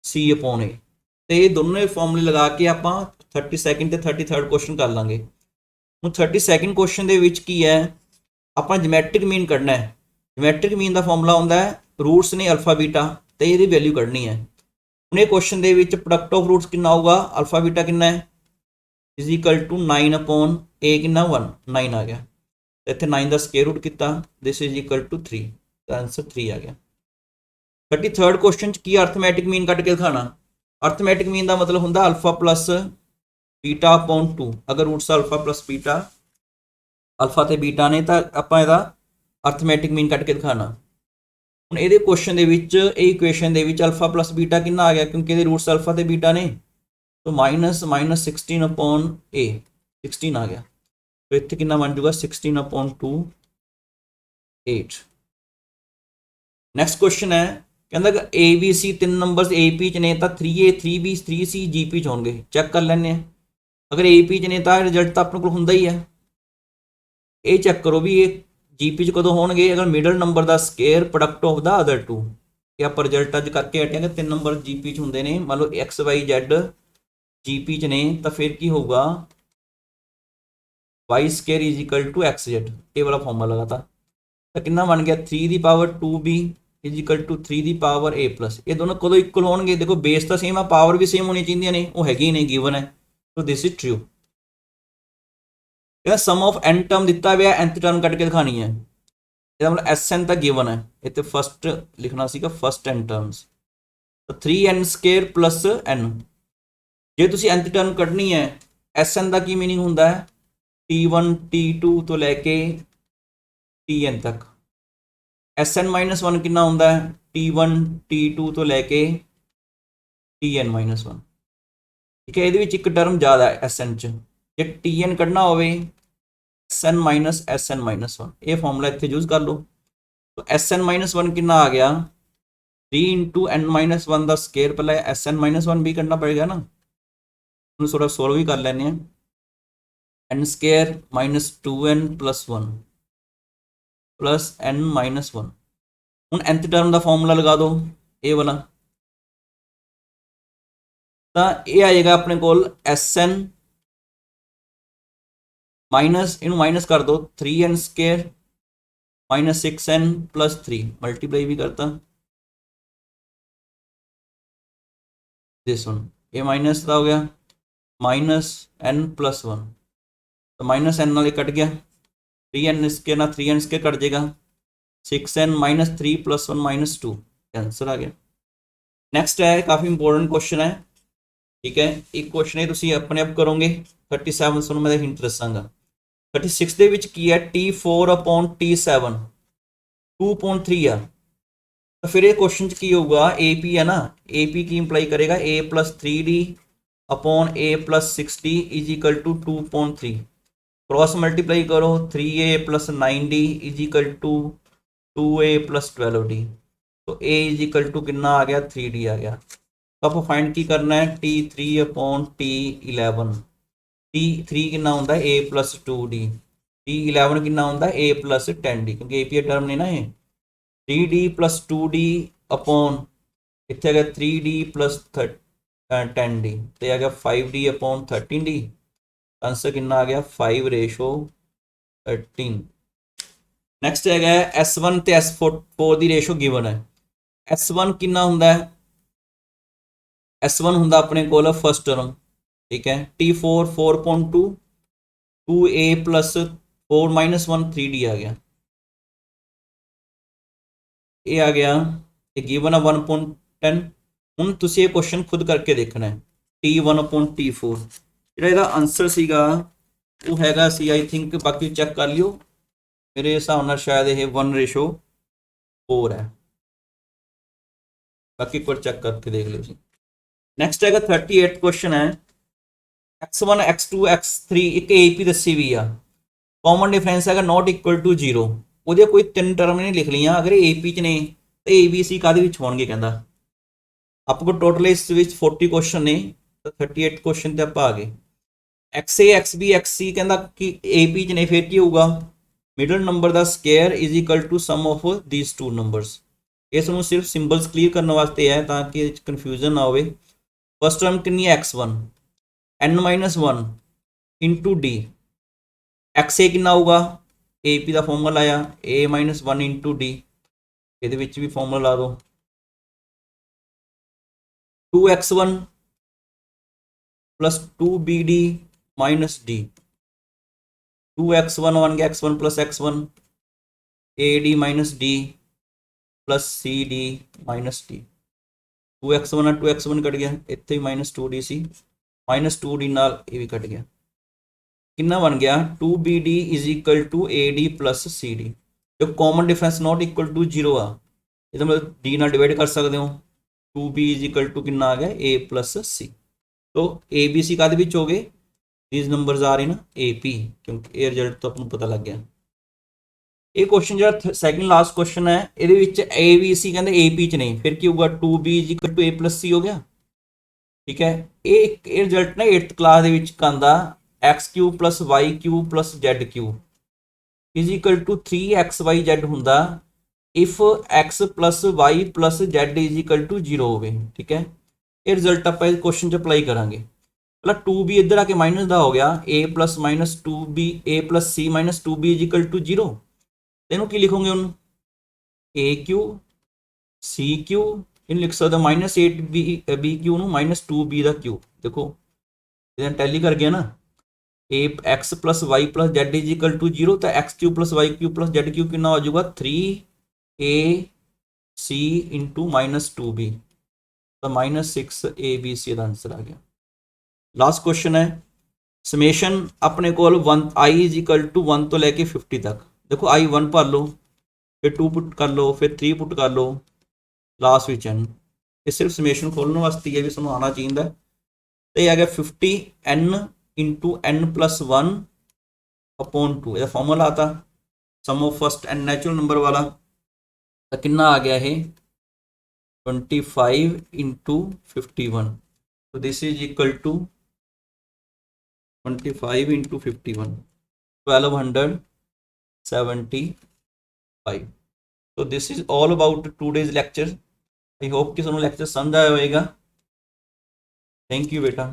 सी अपॉन ए तो ये दोनों फॉर्मूले लगा के आप 32nd ते 33rd क्वेश्चन कर लाँगे हूँ 32nd क्वेश्चन की है आप जोमैट्रिक मीन कढ़ना है जोमैट्रिक मीन का फॉर्मूला होंगे रूट्स ने अल्फा बीटा तो ये वैल्यू कढ़नी है ਹੁਣ ਇਹ ਕੁਐਸਚਨ ਦੇ ਵਿੱਚ ਪ੍ਰੋਡਕਟ ਆਫ ਰੂਟਸ ਕਿੰਨਾ ਆਊਗਾ, ਅਲਫਾ ਬੀਟਾ ਕਿੰਨਾ ਹੈ ਇਜ਼ ਇਕਲ ਟੂ 9 ਅਪੋਨ a ਕਿੰਨਾ 1 9 ਆ ਗਿਆ, ਇੱਥੇ 9 ਦਾ ਸਕੁਅਰ ਰੂਟ ਕੀਤਾ, ਦਿਸ ਇਜ਼ ਇਕਲ ਟੂ 3, ਤਾਂ ਆਂਸਰ 3 ਆ ਗਿਆ। 33rd ਕੁਐਸਚਨ ਚ ਕੀ ਅਰਥਮੈਟਿਕ ਮੀਨ ਕੱਢ ਕੇ ਦਿਖਾਣਾ। ਅਰਥਮੈਟਿਕ ਮੀਨ ਦਾ ਮਤਲਬ ਹੁੰਦਾ ਅਲਫਾ ਪਲੱਸ ਬੀਟਾ ਅਪੋਨ 2, ਅਗਰ ਰੂਟਸ ਅਲਫਾ ਪਲੱਸ ਬੀਟਾ ਅਲਫਾ ਤੇ ਬੀਟਾ ਨੇ ਤਾਂ ਆਪਾਂ ਇਹਦਾ ਅਰਥਮੈਟਿਕ ਮੀਨ ਕੱਢ ਕੇ ਦਿਖਾਣਾ। ਹੁਣ ਇਹਦੇ ਕੁਐਸਚਨ ਦੇ ਵਿੱਚ ਇਹ ਇਕੁਏਸ਼ਨ ਦੇ ਵਿੱਚ ਅਲਫਾ ਪਲੱਸ ਬੀਟਾ ਕਿੰਨਾ ਆ ਗਿਆ, ਕਿਉਂਕਿ ਇਹਦੇ ਰੂਟਸ ਅਲਫਾ ਤੇ ਬੀਟਾ ਨੇ, तो -16 अपॉन a 16 आ गया, तो इतने कितना बन जाएगा 16 अपॉन 2 8। नैक्सट क्वेश्चन है कहता ए बी सी तीन नंबर ए पी च ने तो 3A 3B 3C जी पी च होंगे, चैक कर लें। अगर ए पी च ने तो रिजल्ट तो अपने को होंगे ही है, ये चैक करो भी ये जी पी च कदों होंगे, अगर मिडल नंबर का square product of the other two, कि आप रिजल्ट अज करके हटे कि 3 नंबर जी पी च होंगे ने, मान लो x y z G P च ने, तो फिर की होगा y square is equal to x z, ये वाला फॉर्मूला लगा था, तो कितना बन गया 3 दी power 2b is equal to 3 दी पावर a प्लस। ये दोनों कदों इक्वल होंगे, देखो बेस तो सेम है, पावर भी सेम होनी चाहिए ने, वो हैगी नहीं गिवन है, तो this is true. Sum of N term दिता हुआ, nth टर्म कट के दिखानी है, ये मतलब एस एन तो गिवन है, इतने फस्ट लिखना सीगा फस्ट एन टर्म्स, तो 3n स्केयर प्लस n। जे तुसी nth टर्म कढ़नी है, एस एन का की मीनिंग होंदा है T1 T2 तो लैके Tn तक, एस एन माइनस 1 कितना होंदा है T1 T2 तो लैके Tn माइनस 1, ठीक है। ये एक टर्म ज़्यादा है एस एन च, जे Tn कढ़ना हो SN माइनस SN माइनस 1, ये फॉर्मूला इतने यूज कर लो, तो SN माइनस 1 कितना आ गया 3 इंटू n माइनस 1 का स्केयर, पहले SN माइनस 1 भी करना पड़ेगा ना, थोड़ा सोल्व भी कर लेने हैं, n square minus 2n plus 1 plus n minus 1। हूँ nth टर्म का फॉर्मूला लगा दो ये वाला, तो ये आ जाएगा अपने को SN माइनस इन माइनस कर दो 3n square minus 6n plus 3, multiply भी करता दिस वन, ये माइनस का हो गया माइनस n प्लस 1, तो माइनस n नाले कट गया, 3n स्केयर ना 3n स्केयर कट जाएगा, 6n minus 3 plus 1 minus 2, answer आ गया। नैक्सट है काफ़ी इंपोर्टेंट क्वेश्चन है, ठीक है, एक क्वेश्चन है तुम अपने आप करोगे। 37 सुनो मैं हिंट दसांगा। 36 ਦੇ ਵਿੱਚ ਕੀ ਹੈ T4 अपॉन T7 2.3 ਆ, तो फिर ये क्वेश्चन च की होगा AP है ना, AP की इंप्लाई करेगा A plus 3D upon A plus 6D is equal to 2.3, cross multiply करो 3A plus 9D is equal to 2A plus 12D, तो A इज इक्वल टू कितना आ गया 3D आ गया। तो आप फाइंड की करना है T3 अपॉन T11, T3 कितना होंदा है A प्लस 2D, T11 कितना होंदा है A प्लस 10D, क्योंकि AP टर्म ने ना ये 3D प्लस 2D अपॉन इतने आ गया 3D प्लस 10D, तो आ गया 5D अपॉन 13D, आंसर कितना आ गया 5:13। नैक्सट है S1 तो S4 की रेशो गिवन है, S1 कितना होंदा है, S1 होंदा अपने को फर्स्ट टर्म, ठीक है, T4 4.2 2A plus 4 minus 1 3D आ गया, ये आ गया ये गिवन है 1.10। हूँ तुम ये क्वेश्चन खुद करके देखना है T1 अपॉन T4, जो आंसर सीगा वो हैगा सी आई थिंक, बाकी चेक कर लियो, मेरे हिसाब नाल शायद ये 1:4 है, बाकी एक बार चेक करके देख लो जी। नैक्सट है 38 क्वेश्चन है x1 x2 x3 एक AP दसी हुई आ, कॉमन डिफरेंस है नॉट इक्वल टू 0, वो कोई 3 टर्म नहीं लिख लिया, अगर AP च ने तो ABC कादे विच होणगे, कहंदा आपको टोटल इस विच 40 क्वेश्चन ने, तो 38 क्वेश्चन ते आपां आ गए। XA XB XC कहंदा कि AP च ने, फिर की होगा मिडल नंबर का square is equal to sum of these two numbers, इस सिर्फ सिंबल्स क्लीयर करने वास्ते है ताकि कन्फ्यूजन ना हो। फर्स्ट टर्म कितनी है x1 n minus 1 into D, XA कितना होगा AP का फॉर्मूला आया A माइनस 1 इंटू D, ये भी फॉर्मूला ला दो 2x1 plus 2bd minus D, 2x1 one गया x1 plus x1, ad minus D plus cd minus D, 2x1 ਨਾਲ 2x1 कट गया, ਇੱਥੇ ही माइनस 2d ਸੀ, माइनस 2d ਨਾਲ ਇਹ ਵੀ कट गया, कितना बन गया 2bd is equal to ad plus cd। जो common difference not equal to 0 आ, ਇਹਦਾ मतलब d ਨਾਲ डिवाइड कर सकते हो, 2b इज इक्वल टू कितना आ गया a प्लस c। तो ए बी सी काहदे विच हो गए, दीज नंबर्स आ रहे ना ए पी, क्योंकि ये रिजल्ट तो आपको पता लग गया। ये क्वेश्चन जो सैकेंड लास्ट क्वेश्चन है, ये ए बी सी कहते ए पी च नहीं, फिर की होगा 2b is equal to a plus c हो गया, ठीक है। ये रिजल्ट ना 8th क्लास ਦੇ ਵਿੱਚ ਆਂਦਾ x³ plus y³ plus z³ is equal to 3xyz ਹੁੰਦਾ if x plus y plus z is equal to 0 ਹੋਵੇ, ठीक है। ये रिजल्ट आप इस क्वेश्चन च अप्लाई करांगे। पहला 2b इधर आके माइनस का हो गया, a plus minus 2b a plus c minus 2b is equal to 0, इनू की लिखोगे हम a³ c³ इन लिख सकते minus 8b Q minus 2b का क्यू, देखो इधर टैली कर गया ना, a x plus Y plus Z is equal to 0, तो x³ plus y³ plus z³ कितना हो जाएगा 3ac इंटू माइनस 2b, तो माइनस 6abc का आंसर आ गया। लास्ट क्वेश्चन है समेशन अपने को 1 i इज इक्वल टू 1 तो लैके 50 तक, देखो i 1 भर लो, फिर 2 पुट कर लो, फिर 3 पुट कर लो, लास्ट विच n, ये सिर्फ समेशन खोलने वास्ते ये भी सुनो आना चाहिए। तो ये आ गया 50n into n plus 1 upon 2, यह फॉर्मूला आता sum of first n natural number वाला, तो कितना आ गया है 25 इंटू 51, तो this is equal to 25 into 51 1275। तो this is all about today's lecture. I hope कि तुहानू लेक्चर समझ आया होगा। थैंक यू बेटा।